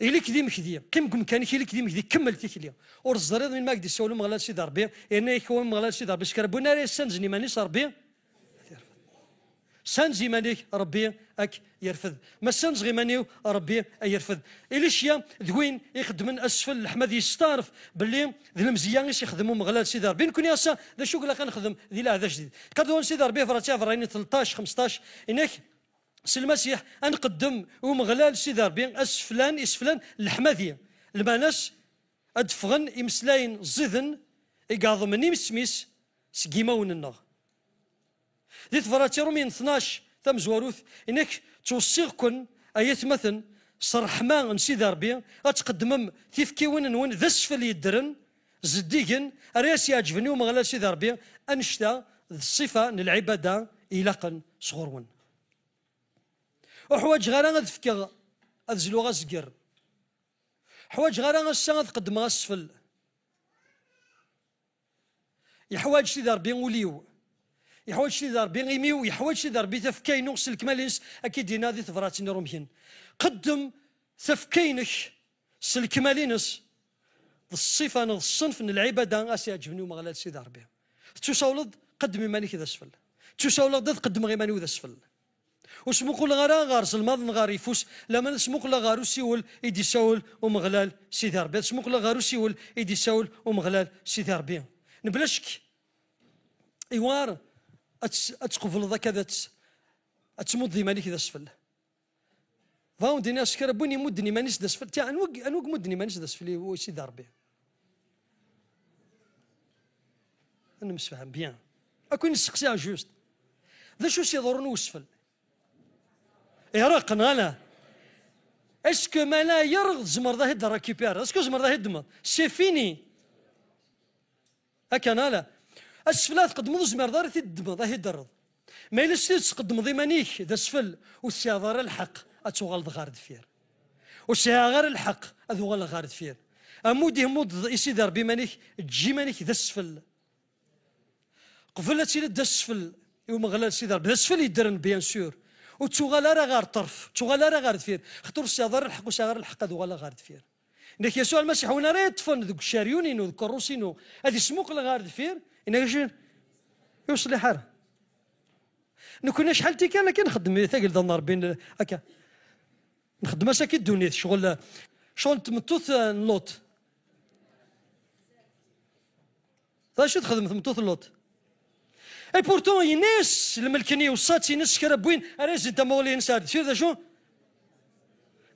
إلي كذي مكذي قيمكم كان كي كذي مكذي كمل تيكلي ورزريض من ماكدي سولو مغلا سيدي ربي يعني يكون مغلا سيدي ربي شكربونا راه سانزني مانيش ربي سانزي مانيك ربي اك يرفض ما سانز غي مانيو ربي يرفض إلي شيا ذوين يخدمن اسفل الحمد يستعرف باللي ذي المزيان يخدموا مغلا سيدي ربي نكون ياسا ذا شو قال كنخدم ذي لا هذا جديد كادون سيدي ربي فراتيا فراني 13 15 انك سي المسيح انقدم ومغلال سيدي ربي اسفلان الحماديه الماناس ادفغن يمسلاين زيذن يقاضمني يمسميس سكيماون النغ دي تفراتي رومين 12 ثم زواروث انك توصيغكن ايات مثلا صرحمان سيدي ربي اتقدمم تيفكيون نون ذا اسفل يدرن زديقن ارياس يعجبني ومغلال سيدي ربي انشتا الصفه للعباده الى صغرون وحواج غير غاد فكا ادزلو غازكر حواج غير غاسا تقدم غاسفل يحواج سيدي ربي وليو يحواج سيدي ربي غيميو يحواج سيدي ربي تفكاينو سلكمالينس اكيد دينا ذي ثفراتين رومهين قدم تفكاينك سلكمالينس الصفه الصنف من العباده اسي عجبني ومغلال سيدي ربي توصولد قدم مانيك ذا اسفل توصولد قدم غي ماني ذا اسفل وسموق لغارا غارز الماض نغار يفوس لما نسموق لغارو سيول يدي ساول ومغلال سيدي ربي سموق لغارو سيول يدي ساول ومغلال سيدي ربي نبلاشك ايوار اتقفل ذاك هذا اتمض ديما ليك ذا اسفل فاون دي ناس كربوني مدني مانيش ذا اسفل تاع انوق مدني مانيش ذا اسفل هو سيدي ربي انا مش فاهم بيان اكون نسقسيها جوست ذا شو سيضرون وسفل يرق انا اسكو ما لا يرغ زمر ذا هيد راكيبير اسكو زمر ذا هيد سي فيني هكا انا لا اسفلات قدموا زمر ذا تدم ذا هيد الرض ما الا سيت تقدم ذي مانيك ذا اسفل والسياضر الحق اتوغل غارد فير والسياغر الحق اذوغل غارد فير امودي مود يسيد ربي مانيك تجي مانيك ذا اسفل قفلتي ذا اسفل يوم غلال سيدي ربي ذا اسفل يدرن بيان سور وتوغالا راه غير طرف توغالا راه غير دفير خطر السياضر الحق وسياغر الحق هذو غالا غير دفير انك يسوع المسيح وانا راه يطفن ذوك الشاريونين وذوك الروسينو هذه سموك غير دفير انك يوصل لحار نكون شحال تيكا انا كنخدم ثقيل ذا النار بين هكا نخدم ساكي الدنيا شغل تمطوط لوط شو تخدم تمطوط لوط اي بورتون يناس الملكنيه وصات يناس كربوين راز انت مولي نساد سير ذا شو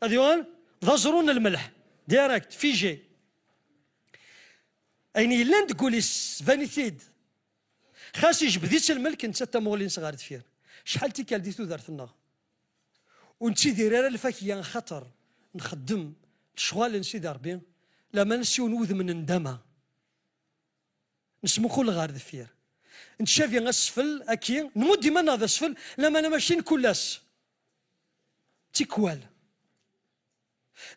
هذي وان ضجرون الملح ديريكت فيجي اين الا تقولي فانيتيد خاص يجبديت الملك انت تمولي نصغار دفير شحال تيكال ديتو دارتنا ونتي دايره الفاكيه خطر نخدم شغال نسيدي ربي لما نسيو نوذ من ندمه نسمو كل غار دفير نتشافي غاسفل اكي نمد ديما هذا اسفل لما انا ماشي نكلاس تيكوال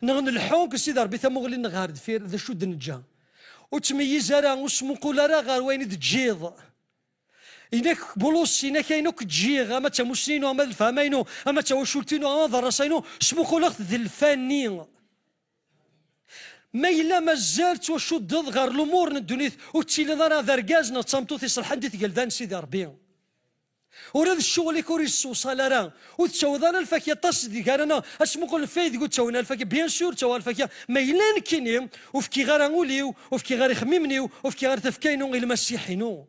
نغن الحوك سيدي ربي ثمغلي نغار دفير ذا شو دنجا وتميز راه وسمو كل راه غير وين تجيض إنك بولوس إنك إنك تجيغ أما تمسنينو أما الفهمينو أما توشلتينو أما ضرسينو سمو خلقت ذي الفاني ما إلا مازال توشد غير الأمور الدنيا وتسيلي ضرا ذرقازنا تصمتو في صلحان دي تقلدان سيدي ربي وراد الشغل كوريس وصالارا وتشوضانا الفاكية طاس دي كارنا اسمو كل فايد قلت تشونا الفاكية بيان سور تشوا الفاكية ما إلا نكيني وفكي غير نقوليو وفكي غير خميمنيو وفكي غير تفكينو غير المسيحينو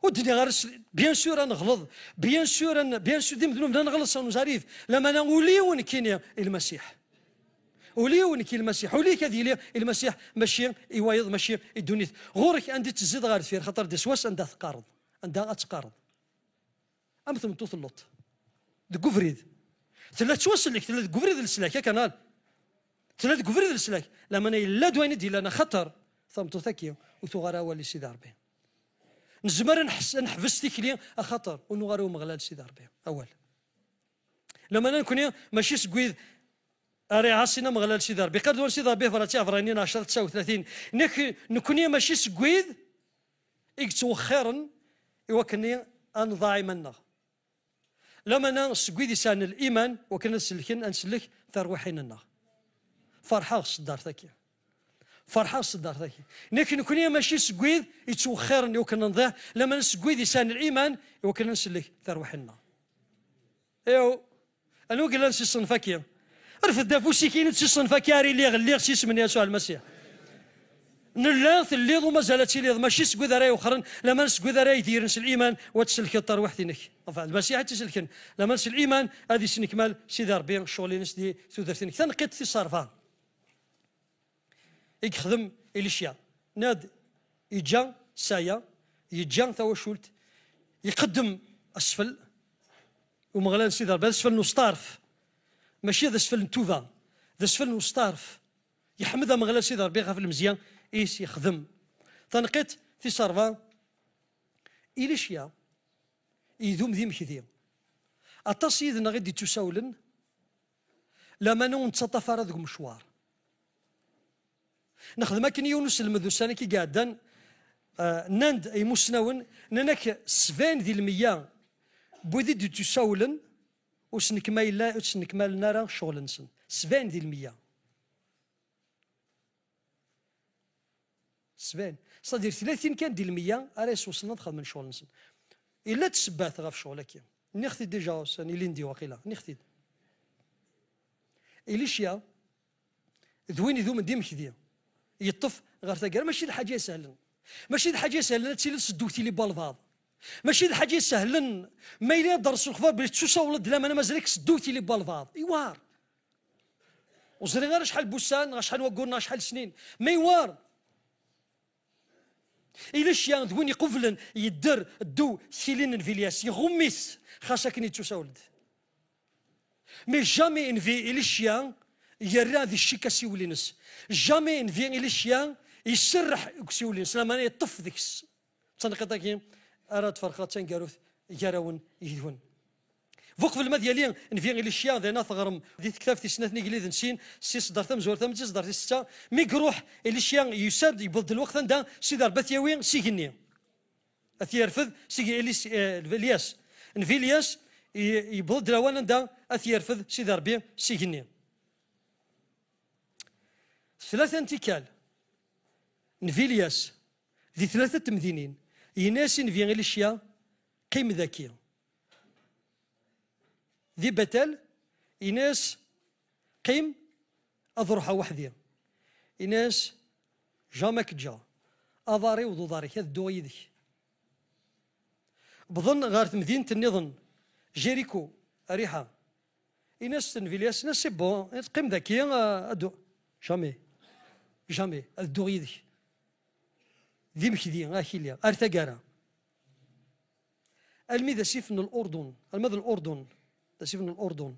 ودني غير بيان سور نغلط بيان سور ديما بدنا نغلط نزاريف لما نقوليو نكيني المسيح وليو نكي المسيح ولي كذي المسيح ماشي يوايض ماشي الدنيا غورك عندي تزيد غير فيه خاطر دي سواس عندها تقارض عندها تقارض أما ثم توصل اللوط دكوفريد ثلاث توصل لك ثلاث كوفريد السلاك يا كنال ثلاث كوفريد السلاك لما أنا إلا دويني دي لنا خطر ثم تثكي وثغرا ولي سيدي ربي نزمر نحفز تكلي خطر ونغارو مغلال سيدي ربي أول لما أنا نكون ماشي سكويد أري عاصينا مغلال سيدي ربي قد ول سيدي ربي فراتي عفرانين 10 39 نكوني ماشي سكويد يكتو خيرا يوكني أن ضاعي منا لما أنا سكويد يسان الإيمان وكنا نسلكن أنسلك ثروحيننا فرحة صدار ثكي فرحة صدار ثكي نكوني ماشي سكويد يتو خيرا يوكنا نضيع لما سكويد يسان الإيمان وكنا نسلك ثروحيننا ايو أنا وقال نسي صنفاكيا رفد دافوسي كاين تسي صنفاكيا اللي غلي سيس من يسوع المسيح نلاث الليض وما زالت الليض ماشي سكوذا راي اخرى لما نسكوذا راي يدير نس الايمان وتسلك الطر وحدينك المسيح تسلكن لما نس الايمان هذه سنكمال سيدي ربي الشغل نس دي ثلاثينك تنقيت في صرفه يخدم الاشياء ناد يجا سايا يجا ثوشولت يقدم اسفل ومغلان سيدي ربي اسفل نصطارف ماشي ذا اسفل نتوفا ذا اسفل نصطارف يحمدها مغلان سيدي ربي في المزيان إيش يخدم تنقيت في صرفا إليشيا يذوم ذي مكذي أتصيدنا غدي تساولن لما نون تسطفر ذوك مشوار نخدم كن يونس المذوساني كي قاعدان ناند أي مسناون نانك سفان ذي المياه بوذي دي تساولن وسنكمال لا وسنكمال نارا شغل نسن سفان ذي المياه سبان صدير 30 كان ديال 100 راس وصلنا دخل من شغل نسن الا تسبات غا في شغلك نختي ديجا ساني اللي ندي واقيلا نختي إليشيا ذوين ذوم ديم كذي يطف غير تاكر ماشي الحاجه سهلا ماشي الحاجه سهلا تسيل سدوكتي لي بالفاض ماشي الحاجه سهلا ما الا درس الخبار باش تشوسا ولد لا انا مازالك سدوكتي لي بالفاض ايوار وزري غير شحال بوسان غير شحال وقولنا شحال سنين ما يوار إليشيا ذوين يقفلن يدر الدو سيلين انفيلياس يغمس خاصة كني تساولد مي جامي انفي إليشيا يرى ذي الشيكا سيولينس جامي انفي إليشيا يسرح سيولينس لما يطف ذيكس تنقطع أراد فرقات تنقاروث يراون يدون فوق في الماء ديالي نفيغ إليشيا ذينا ثغرم ذي كتاب في سنة نقليد نسين سي صدر ثم زور ثم صدر في ستة مي يروح إليشيا يسرد يبض الوقت عندها سيدار بثياوي سيجني أثي يرفض سيجي إلياس نفي إلياس يبض لوان عندها أثي يرفض سيدار بي سيجني ثلاثة انتكال نفي إلياس ذي ثلاثة تمدينين يناس نفيغ إليشيا قيم ذكيه ذي بتل إناس قيم أضرحها وحدي إناس جامك جا أضاري وضاري هذا الدو يدك بظن غارت مدينة النظن جيريكو أريحة إناس تنفيلياس ناس بون قيم ذكي أدو جامي الدو يدك ذي مكذي غاكيليا أرتقارا الميذا سيفن الأردن المذ الأردن تسيفن الأردن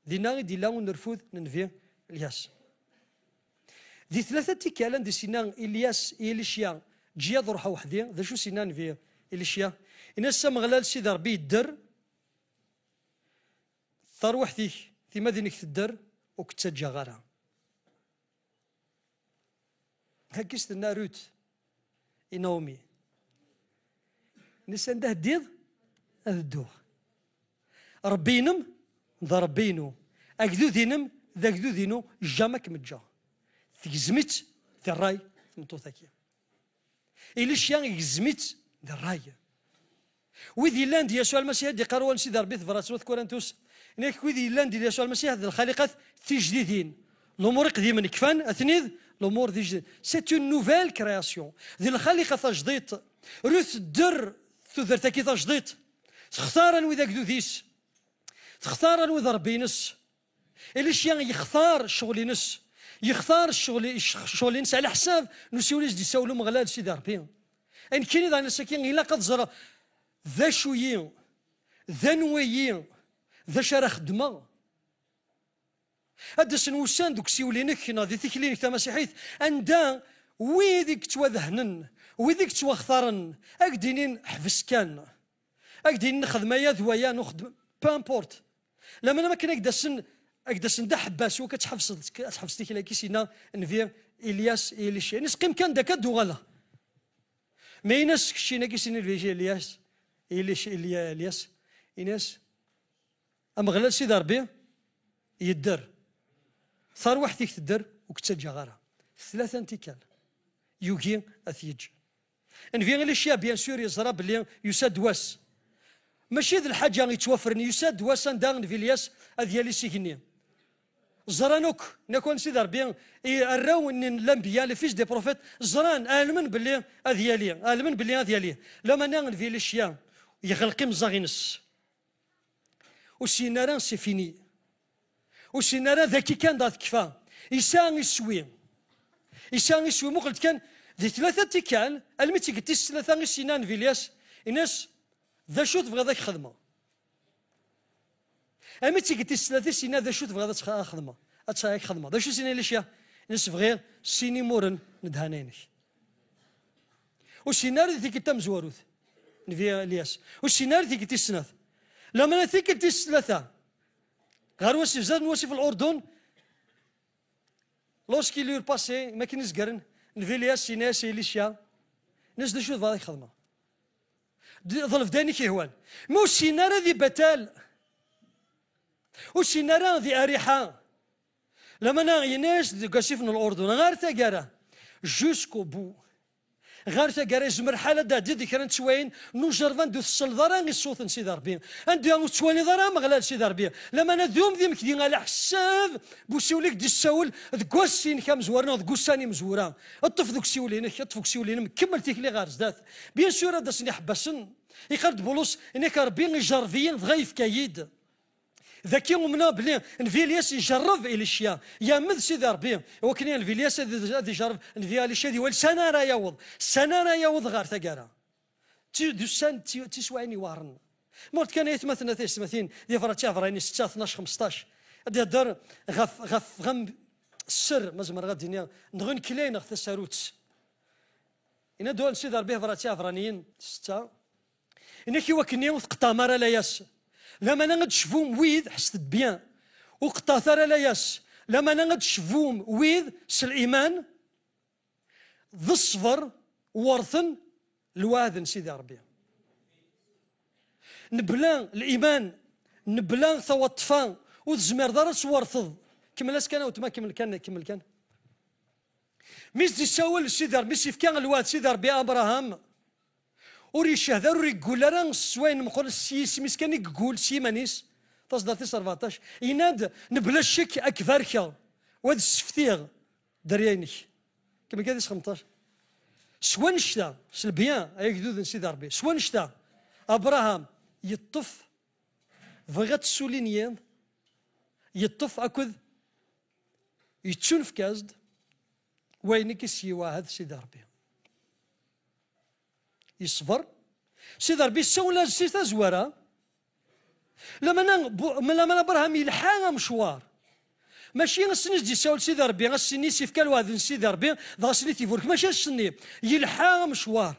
ذي ناغي دي لاون نرفوذ ننفي الياس ذي ثلاثة تيكالان دي سينان إلياس إليشيا جيا ضرحة وحدي ذا شو سينان في إليشيا إناس سامغلال سيدي ربي الدر ثار وحدي في مدينة الدر وكتسجى غارها هكيست الناروت إنومي نسان ده ديض هذا الدوغ ربي ينم ذا ربي ينو أكدو دينم ذا أكدو دينو جامك متجا تجزمت ذا الراي مطوثاكي إلي شيان يجزمت ذا الراي وذي لاند يسوع المسيح دي قروان سيدي ربي ثبرات كورنثوس إنك وذي لاند يسوع المسيح ذي الخالقات تجديدين الأمور قديما كفان أثنيذ الأمور ذي جديد سيت اون نوفيل كرياسيون ذي الخالقة تجديد روث در ثذرتكي تجديد تختار وذا كدو ذيس تختار وذا ربي نس إلي شيان يختار شغل نس يختار الشغل نس على حساب نسيوليش دي ساولو مغلال سيدي ربي إن كاين ذا نساكين إلا قد زرا ذا شويين ذا نويين ذا شرا خدمة هذا سنوسان دوك سيولينك ناضي تكلينك تا مسيحيت أندا ويديك توذهنن ويديك توختارن أكدينين حبس كان أكدينين نخدم يا ذويا نخدم بامبورت لما أنا ما كان أكدسن دا حباس وكتحفظ تيك لاكي سينا نفير إلياس إليشي نسقيم كان داك دوغالا ما يناس كشينا كي سينا الفيجي إلياس إلياس إناس أما غلال سيدي ربي يدر صار وحدك تدر وكتسجى غارة ثلاثة انتكال يوكي أثيج نفير الاشياء بيان سور يزرى بلي يساد واس ماشي ذي الحاجة يتوفرني يساد واس نداغن في الياس أذيالي سيكني زرانوك نكون سيدي ربي الراو ان الانبياء لي فيش دي بروفيت زران المن باللي اذيالي المن باللي اذيالي لما ناغن في الاشياء يغلقي مزاغينس وسينارا سي فيني وسينارا ذاكي كان دات كفا يسان يسوي مو قلت كان ذي ثلاثة تيكال الميتي قلتي ثلاثة غير سينان في الياس الناس ذا شو تبغى ذاك خدمه أما تيجي ثلاثة سنين ذا شو تبغى ذا خدمة أتسايك خدمة ذا شو سنين ليش ناس بغير سيني مورن ندهانينك والسيناريو ذيك تم زواروث نفيا الياس والسيناريو ذيك السنة لما ذيك الثلاثة غير وصف زاد نوصف الأردن لوسكي لور باسي ما كاينش كارن نفيا الياس سيناس ليشيا ناس ذا شو تبغى ذاك خدمة ظلف داني كيهوان مو السيناريو ذي بتال وسينارا ذي أريحة لما ناس قاسيفنا الأردن غير تاقارا جوسكو بو غير تاقارا زمر حالة دادي ذي كانت شوين نوجرفان دو الصلدارا غي الصوت سيدي ربي عندي تشواني ضرا مغلال سيدي ربي لما ندوم ذي مكدين على حساب بوسيوليك دي الساول ذكواسين كام زورنا ذكوساني مزورا الطف ذوك سيولينك الطفك سيولين كمل تيكلي غير زدات بيان سور هذا سني حباسن يقرد بولوس انك ربي يجرفيين ضغيف كايد ذاكي ومنا بلي نفيلياس يجرب الاشياء يا مذ سيدي ربي وكني نفيلياس هذا يجرب نفيلياس هذه والسنه راه يوض سنه راه يوض غير تقارا دوسان تسواني وارن مورت كان يتمثلنا تيسمثين دي فراتيا فراني 6 12 15 هذا دار غم السر مزمر غادي نغن كلين خت الساروت ان دول سيدي ربي فراتيا فرانيين 6 انك وكني وثقطامر لا ياس لما نغد شفوم ويد حست بيان وقطاثر لا ياس لما نغد شفوم ويد سالإيمان ذا الصبر ورثن الواذن سيدي ربي نبلان الإيمان نبلان ثوى الطفان وتزمير دارس ورثض كمل اسكان وتما كمل كان ميس دي ساول سيدي ربي سيف كان الواد سيدي ربي أبراهام وري الشهداء وري يقول راه سوين مقول سميس كان يقول سيمانيس تصدر 14 يناد نبلا الشك اكفاركا وهذا السفتيغ درياني كما كاديس 15 سوان شتا سلبيان هيك دود سيدي ربي سوان شتا ابراهام يطف بغات السولينيان يطف اكد يتشون في كازد وينك سيوا هذا سيدي ربي يصبر سيدي ربي سولا سيتا زوارا لما ابراهام يلحق مشوار ماشي غسني دي ساول سيدي ربي غسني سيف كالواد سيدي ربي غسني تيفورك ماشي غسني يلحق مشوار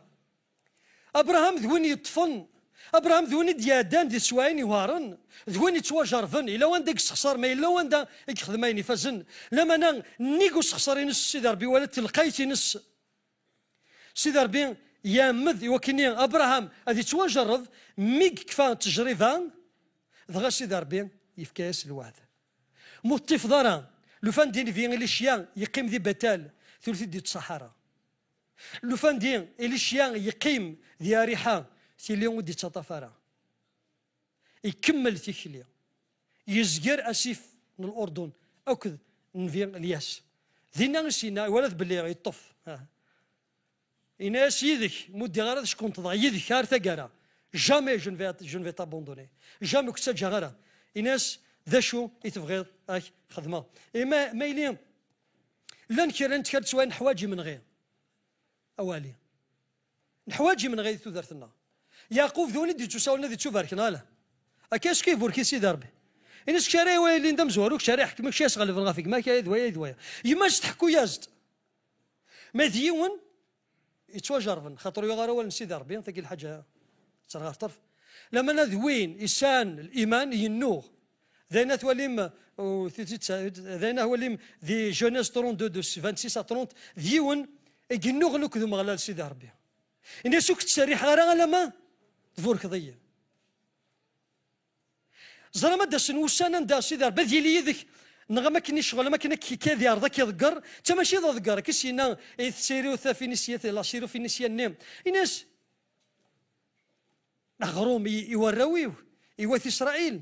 ابراهام ذوين يطفن ابراهام ذوين ديادان دي سواين يوارن ذوين يتواجرفن الا وان داك السخسار ما الا وان دا يخدمين فازن لما نيكو سخسارين سيدي ربي ولا تلقيتي نس سيدي ربي يامذ وكني ابراهام هذه تواجرض ميك كفا تجربه دغا سيدي ربي يفكاس الوعد موطيف دارا لو فان دين فين الاشياء يقيم ذي بتال ثلث دي الصحراء لو فان دين الاشياء يقيم ذي ريحه سيليون دي تطفرا يكمل تيكلي يزجر اسيف من الاردن اكد نفين الياس ذينا نسينا ولد باللي يطف إناس يدك مودي غير شكون تضغى يدك غير ثقارة جامي جو نفي تابوندوني جامي كنت غير إناس ذا شو يتبغيض خدمة ما يلي لا نكير نتكر سواء نحواجي من غير أوالي نحواجي من غير تودرتنا يعقوب ذوني دي تساولنا دي تشوف هاركنا لا أكاس كيف وركي سي دربي إناس شاري ويلي ندم زوروك شاري حكمك شاس غالي فيك ما كايد ويا يماش تحكو يازد ما ديون يتواجرفن خاطر يغار اول سيدي ربي ثقي الحاجه تصرغ في طرف لما نذوين انسان الايمان ينوغ ذينا توليم ذينا هو ذي جونيس 32 26 30 ديون ينوغ لوك ذو مغلال سيدي ربي إن سوك تسريح غير على ما تفورك ضيّ زرا ما داس نوسانا دا سيدي ربي ذي يذك نغما كني شغل ما كنا كي يرضى كيذكر تا ماشي ذكر كيسينا سيريو ثافينيسيا لا سيرو فينيسيا نيم الناس غروم يوراويو يواث اسرائيل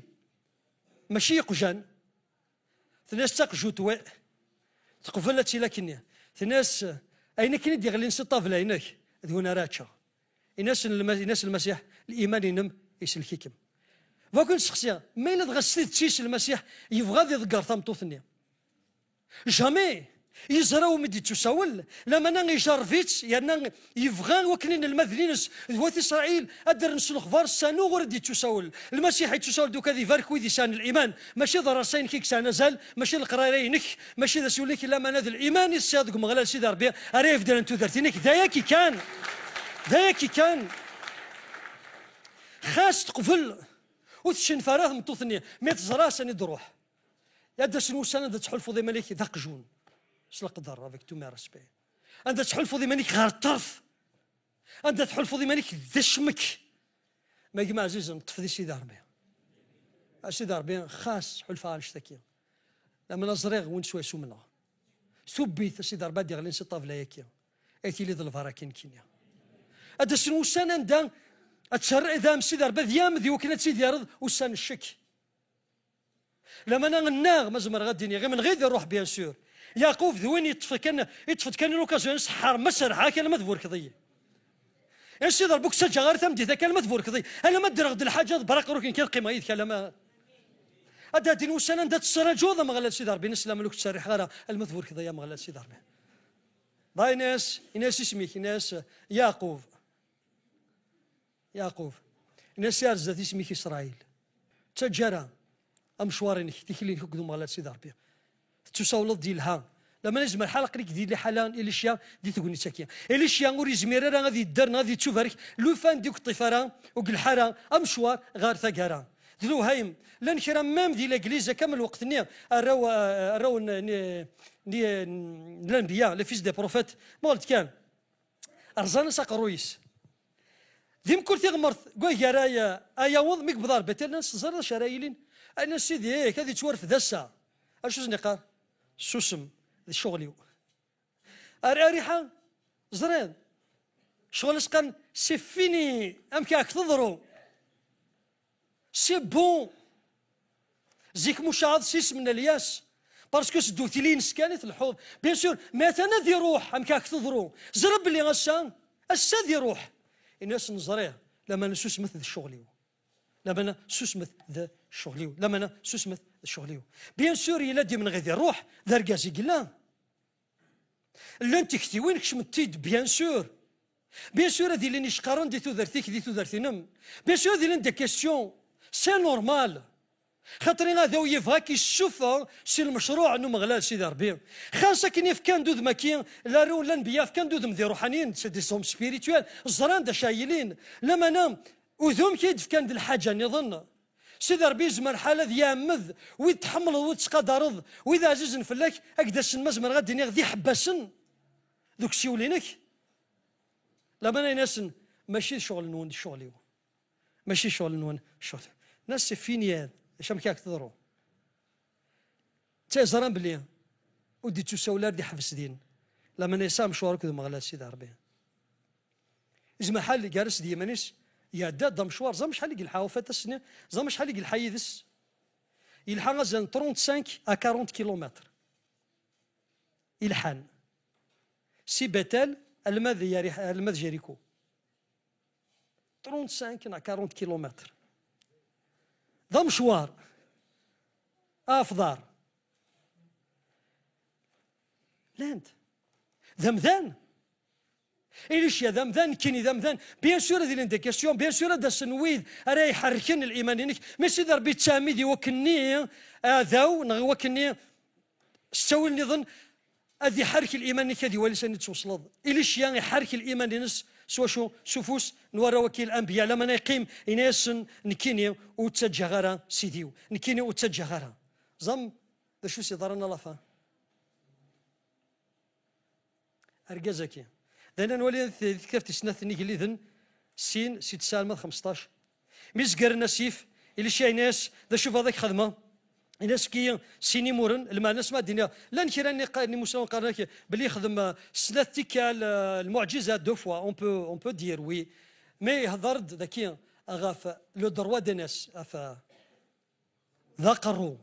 ماشي يقجان الناس تقجو توا تقفلت لكن الناس اين كاين دي غلين سطافلا هناك هنا راتشا الناس المسيح الايمان ينم يسلكيكم فكنت شخصيا ما إلا تغسلت تيس المسيح يبغى يذكر ثمطوثني جامي يزراو مدي تساول لما انا يجرفيت يعني يبغى وكلين المذلينس ذوات اسرائيل ادر نسلو خبار سانو غردي تساول المسيح يتساول دوكا ذي فاركوي ذي سان الايمان ماشي دراسين كيك سان زال ماشي القرايرينك ماشي ذا سوليك الا من هذا الايمان يصادق مغلال سيدي ربي عريف دار انتو درتينك داياكي كان خاص تقفل وتشن فراغ متوثني ميت زراسني دروح يا دا شنو سنه تحلفوا ذي ملك ذاك جون شلا قدر افيك تو مي ريسبي انت تحلفوا ذي ملك غير الطرف انت تحلفوا ذي ملك ذا شمك ما يجمع عزيز نطفي سيدي ربي سيدي ربي خاص حلفها نشتكي لما نزريغ وين شويه سمنا سبيت سيدي ربي ديال نسطاف لا ياكي ايتي لي ذل الفراكين كينيا هذا شنو سنه ندا اتشرع اذا مسيدي ربي ذيام ذي وكلت سيدي رض وسان الشك لما انا الناغ مزمر غادي غير من غير الروح بيان سور يعقوب ذوين يطفت كان لوكازيون سحر مسرحه كان مذبور كضي يا سيدي ربك سجى غير ثمدي ذا كان مذبور كضي انا ما ادري غد الحاجه برق روكين كي القيمه يتكلم هذا دين وسنه ندات السراجوض ما غلال سيدي ربي نسلم لك تسرح غير المذبور كضي ما غلال سيدي ربي باي ناس اسميك ناس يعقوب ناس يارزات اسميك اسرائيل تجرى امشوارينك تيكلين كدو مغلال سيدي ربي تساولط ديالها لما نجم الحلقه ليك ديال حالا الاشياء دي تقولني ساكيه الاشياء وري زميره راه غادي دار غادي تشوف هذيك لو فان ديك الطفاره وقلحاره امشوار غير ثقاره ذلو هايم لان كرا مام ديال الانجليزه كامل وقت ني راو الانبياء لي فيس دي بروفيت ما قلت كان ارزان ساق رويس ذيم كل غمرت قوي قرايا اياوض ميك بضار بتل ناس زر شرايلين انا سيدي هيك هذه تورف ذا الساعه اش نقار سوسم الشغليو ريحه زرين شغل سقن سي فيني امكاك تضرو سي بون زيك مشاهد سيس من الياس باسكو سدوتي لي نسكانت الحوض بيان سور مثلا ذي روح امكاك تضرو زرب لي غسان ذي روح الناس نزريه لما نسوس مثل الشغليو لما سوسمت ذا الشغليو لما سوسمت الشغليو بيان سور الا دي من غير الروح ذا ركازي قلا لا انت كتي وين كشمتيد بيان سور هذه اللي نشقارون دي تودرتيك دي تودرتينم بيان سور هذه اللي كيستيون سي نورمال خاطرين هذا يبغى كيشوفها سي المشروع انه مغلال سيدي ربي خاصه كاين في كان دود ماكين لا رو لا نبيا في كان دود مذي روحانيين سي دي سوم سبيريتوال الزران دا شايلين لما نام وذوم كيدف كان دي الحاجه نظن سيدي ربي زمان حاله يامذ ويتحمل ويتقدرض واذا عزيز نفلاك هكذا السن مزمر غادي غادي حباسن دوك الشيولينك لما ناس ماشي شغل نون شغلي ماشي شغل نون شغل ناس فينيان شام كياك تضرو تيزران بلي ودي تساولار دي حفس دين لما نسام مشوار كذا مغلا سيدي ربي إزما حال جالس دي مانيس يا داد مشوار زعما شحال يلحق وفات السنه زعما شحال يلحق يدس يلحق غازان 35 à 40 كيلومتر يلحان سي بتال المذ جيريكو 35 à 40 كيلومتر ذا مشوار افضار لاند ذمذان إليش يا ذمذان كيني ذمذان بيان سور هذه الانديكاسيون بيان سور هذا السنويد راه يحركن الايمانينك ماشي ضربي تسامي دي وكني ذاو وكني استوي نظن هذه يحرك الايمانيك هذه ولسان توصل إليش يعني يحرك الايمانينس سوا شو سفوس نورا وكيل الانبياء لما نقيم اناس نكيني وتسجى غارا سيديو نكيني وتسجى غارا زم ذا شو سيدارنا لافا ارجازكي لأن نولي ذكرت سنة نيجي ذن سين 6 سالمة 15 ميزقر النسيف اللي شي ناس ذا شوف هذاك خدمة الناس كي سيني مورن المعنى نسمع الدنيا لا نكيراني قاني مسلم قرناك بلي يخدم سنة تيكال المعجزات دو فوا اون بو دير وي مي هضرد ذاكي غاف لو دروا دي ناس اف ذاقرو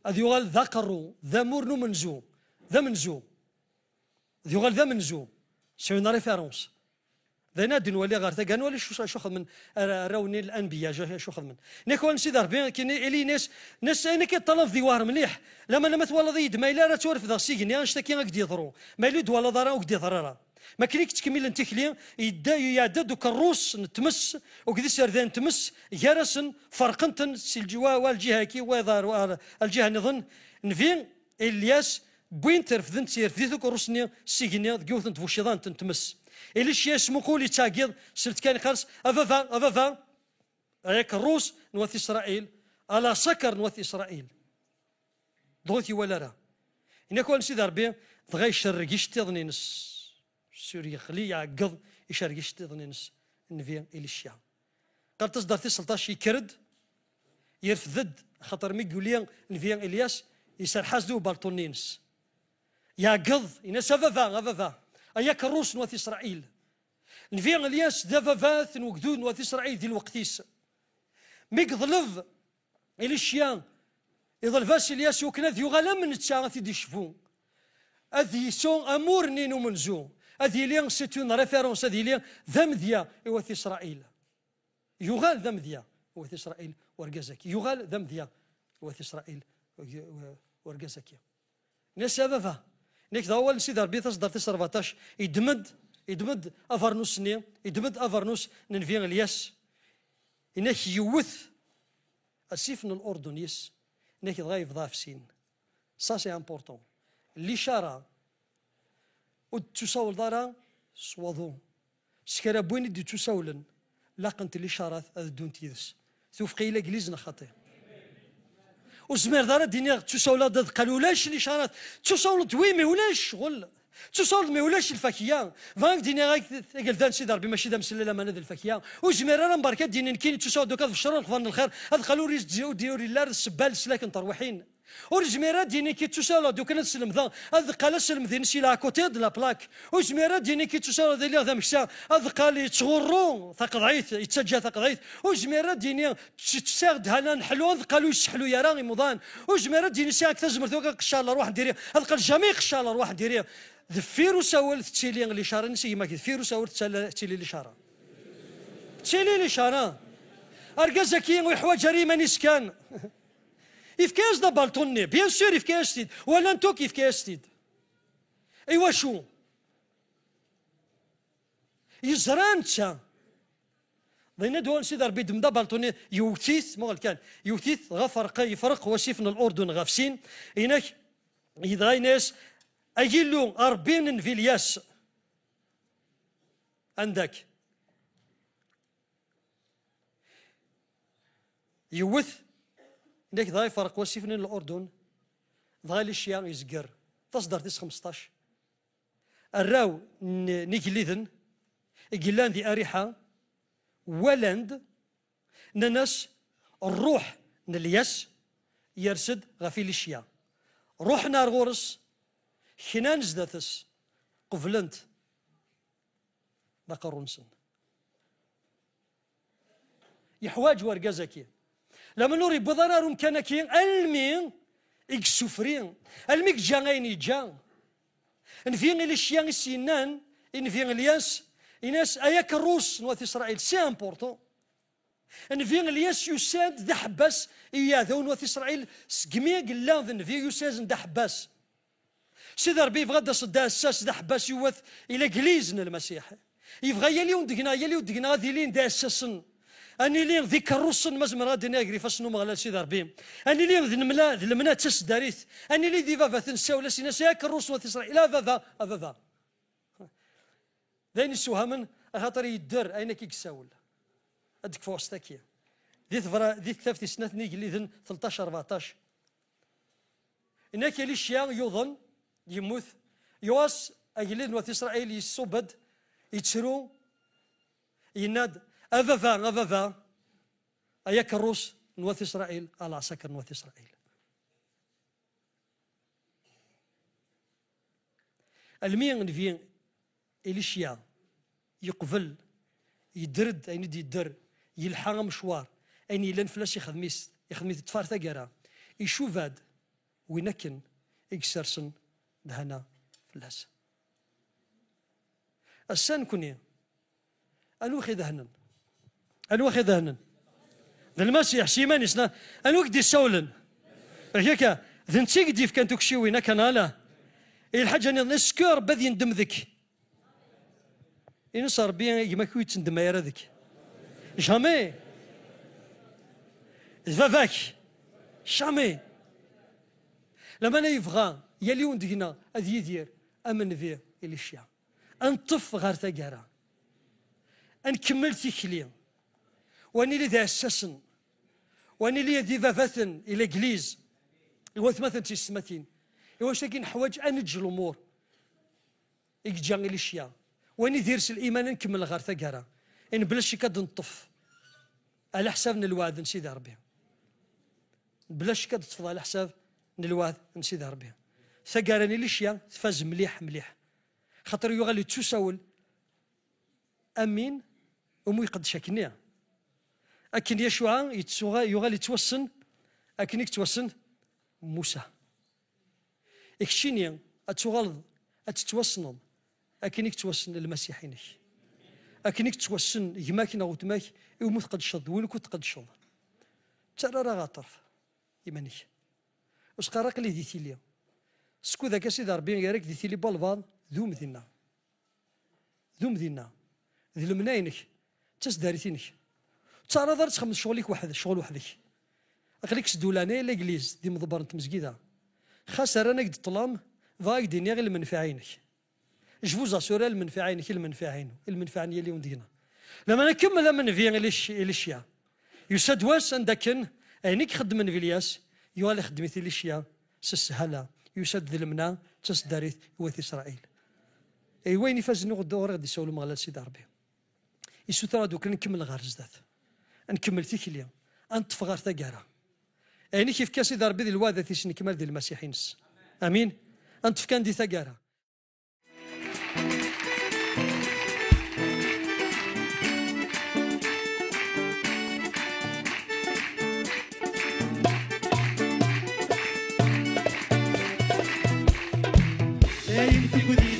هذ يغال ذاقرو ذا مورنو منزو ذا منزو يغال ذا منزو سي اون ريفيرونس ذا نادي نولي غير تاكا نولي شو خدمن راوني الانبياء شو خدمن نيكو نسيد ربي كاين الي ناس انا كيطلب ديوار مليح لما تولى يد ما الا راه تورف ذا سيكني نشتكي غاك يضرو ما يلي دولا دارا وكدي ضررا ما كليك تكمل انت كلي يعدد كروس نتمس وكذا سردان تمس جرسن فرقنتن سي الجوا والجهه كي ويظهر الجهه نظن نفين الياس بوين ترفدن تسير في كروسني سيكني دقوثن تفوشيضان تنتمس إليش يسمو كولي تاقيض سلت كان خالص أفافا هيك الروس نوث إسرائيل على سكر نوث إسرائيل ضغوثي ولا راه إنا كون سيدي ربي بغا يشرقيش تيضنينس سوريا خلي يعقض يشرقيش تيضنينس نفيا إليشيا قال تصدر 16 يكرد يرفضد خاطر مي يقول نفيا إلياس يسار حاسدو بالطونينس يعقض إنا أفافا أياك الروس نوث إسرائيل نفيغ الياس دافافات وقدود نوث إسرائيل دي الوقتيس ميك ظلف إليشيان يظل فاس الياس وكنا ذي غالا من تساغثي دي شفو أذي سون أمور نينو منزو أذي ليان سيتون ريفيرونس أذي ليان ذمذيا يوث إسرائيل يغال ذمذيا يوث إسرائيل ورقزكي يغال ذمذيا يوث إسرائيل ورقزكي ناس أفافا نيك ذا أول سيدي ربي تصدر 14 يدمد أفرنوس ني يدمد أفرنوس ننفيغ الياس إنك يوث السيف من الأردن يس إنك تغايف ضاف سين سا سي امبورطون اللي شارع وتساول دارا سواضو سكرا بوين دي تساولن لاقنت اللي شارث أذدون تيدس توفقي إلى جليزنا خاطئ وزمير دار الدنيا تساول ضد قالوا لاش اللي شارت تساول دوي ما ولاش شغل تساول ما ولاش الفاكيه فانك ديني غاك قال ذا سيدي ربي ماشي ذا مسلله ما نادي الفاكيه وزمير راه مباركات ديني كاين تساول دوكا في الشر الخفان الخير هاد قالوا ريز ديوري لا السبال سلاكن تروحين ورجميرات ديني كي تساول دوكا نسلم ذا هاد قال سلم ذي نسي لا كوتي د لا بلاك وزميرات ديني كي تساول ذي ذا مشى هاد قال يتغرو ثقضعيت يتسجى ثقضعيت وزميرات ديني تساغد هنا نحلو قالوا يسحلوا يا راغي مضان وزميرات ديني ساك تزمر ذوك قشا الله روح نديريه هاد قال جامي قشا الله روح نديريه ذفيرو ساول تسيلي اللي شارا نسي ما ذفيرو ساول تسيلي اللي شارا تسيلي اللي شارا ارقزكي ويحوى جريمه نسكان يفكاس دا بالطوني بيان سور يفكاس تيد ولا انتو كيف كاس تيد ايوا شو يزران تشا ضينا دوان سيدي ربي دمدا بالطوني يوثيث مغل كان يوثيث غفرق يفرق وسيفن الاردن غافسين هناك يدغاي ناس اجيلو 40 في الياس عندك يوث هناك ضاي فرق وسيفن الاردن ضاي الشيان يزقر تصدر 15 الراو نيكليذن قلان ذي أريحة ولند ننس الروح نلياس يرسد غفي الشيا روح نار غورس خنان زداتس قفلنت بقرونسن يحواج ورقزكي لما نوري بضرار كانكي المي إكسوفرين الميك جاغيني جا نفين الاشياء السنان نفين الياس إناس أياك الروس نوات إسرائيل سي امبورطون نفين الياس يساد ذا حباس إيا ذو نوات إسرائيل سقمي قلا نفين يساز ذا حباس سيدي ربي بغدا صدا الساس ذا حباس يوث إلى قليزنا المسيح يبغى يلي ودقنا غادي لين دا أساسن أني لين ذيك الروسن مازمر غادي ناقري فاسنو مغلا سيدي ربي أني لين ذي المنا تس داريث أني لي ذي فافا تنساولا سينا ساك الروس نوات إسرائيل لا فافا ذين السوهمن خاطر يدر أين كيك ساول أدك فوستاكيا ذي ثلاث سنات نيجي ذن 13 14 إنك الاشياء يظن يموت يواس أجلين نوات إسرائيل يصبد يتسرو يناد أفافا أياك الروس نوات إسرائيل على عساكر نوات إسرائيل المين نفين الاشياء يقبل يدرد أين دي يدر يلحق مشوار أين يلان فلاس يخدميس تفار ثقرا يشوف هاد وينكن يكسرسن دهنا فلاس السان كوني أنو خذهنن ذا المسيح سيمان سنا أنو كدي سولن هيك ذن تيقدي كان تكشيوينا كان لا الحاجة نسكر بدي ندم ذك إن صار بيان يما كويت ندم يا ذك جامي فافاك جامي لما أنا يبغى يليون دينا أذي يدير أمن فيه الاشياء أنطف غير ثقارة أنكمل تيكلي واني لي ذا أساسن واني لي ذي فافاثن إلى جليز يوث مثلا تيسمتين يواش تاكين حواج أنج الأمور إكجان الاشياء واني ديرس الإيمان نكمل غير ثقارة إن بلاش كاد نطف على حساب الوعد نسيد ربي بلاش كاد تفضل على حساب الوعد نسيد ربي ثقارني الاشياء تفاز مليح خاطر يغالي تساول امين ومو يقد شاكنيا اكن يشوع يغالي توسن اكن يتوسن موسى اكشينيا اتغلظ اتتوسن اكن يتوسن المسيحيين اكن يتوسن يماكن او تماك ومو قد شض وين كنت قد شض ترى راه غاطرف يماني واش قراق لي ديتي لي سكو ذاك سيدي ربي غيرك ديتي لي بالفان ذو مدينه ذي المناينك تسداريتينك ترى دار تخمس شغل وحدك اخليك سدولاني ليغليز دي مضبر انت مسجده خسر انا قد طلام فايك دينيا غير المنفعينك جفوز اسورا المنفعين يلي وندينا لما نكمل منفيا الاشياء يسد واس عندك عينيك خدم فيلياس يوالي خدمتي الاشياء سسهلا يسد ذي المنا تسداريت وث اسرائيل اي وين يفاز نغدو غادي يسولوا مغلا سيدي ربي يسوترا دوك نكمل غير زدات نكمل تيكليا انطف غير ثقاره يعني كيف كاس سيدي ربي ذي الواذا تيسني كمال ديال المسيحيين امين انطف كان دي ثقاره يمسكوا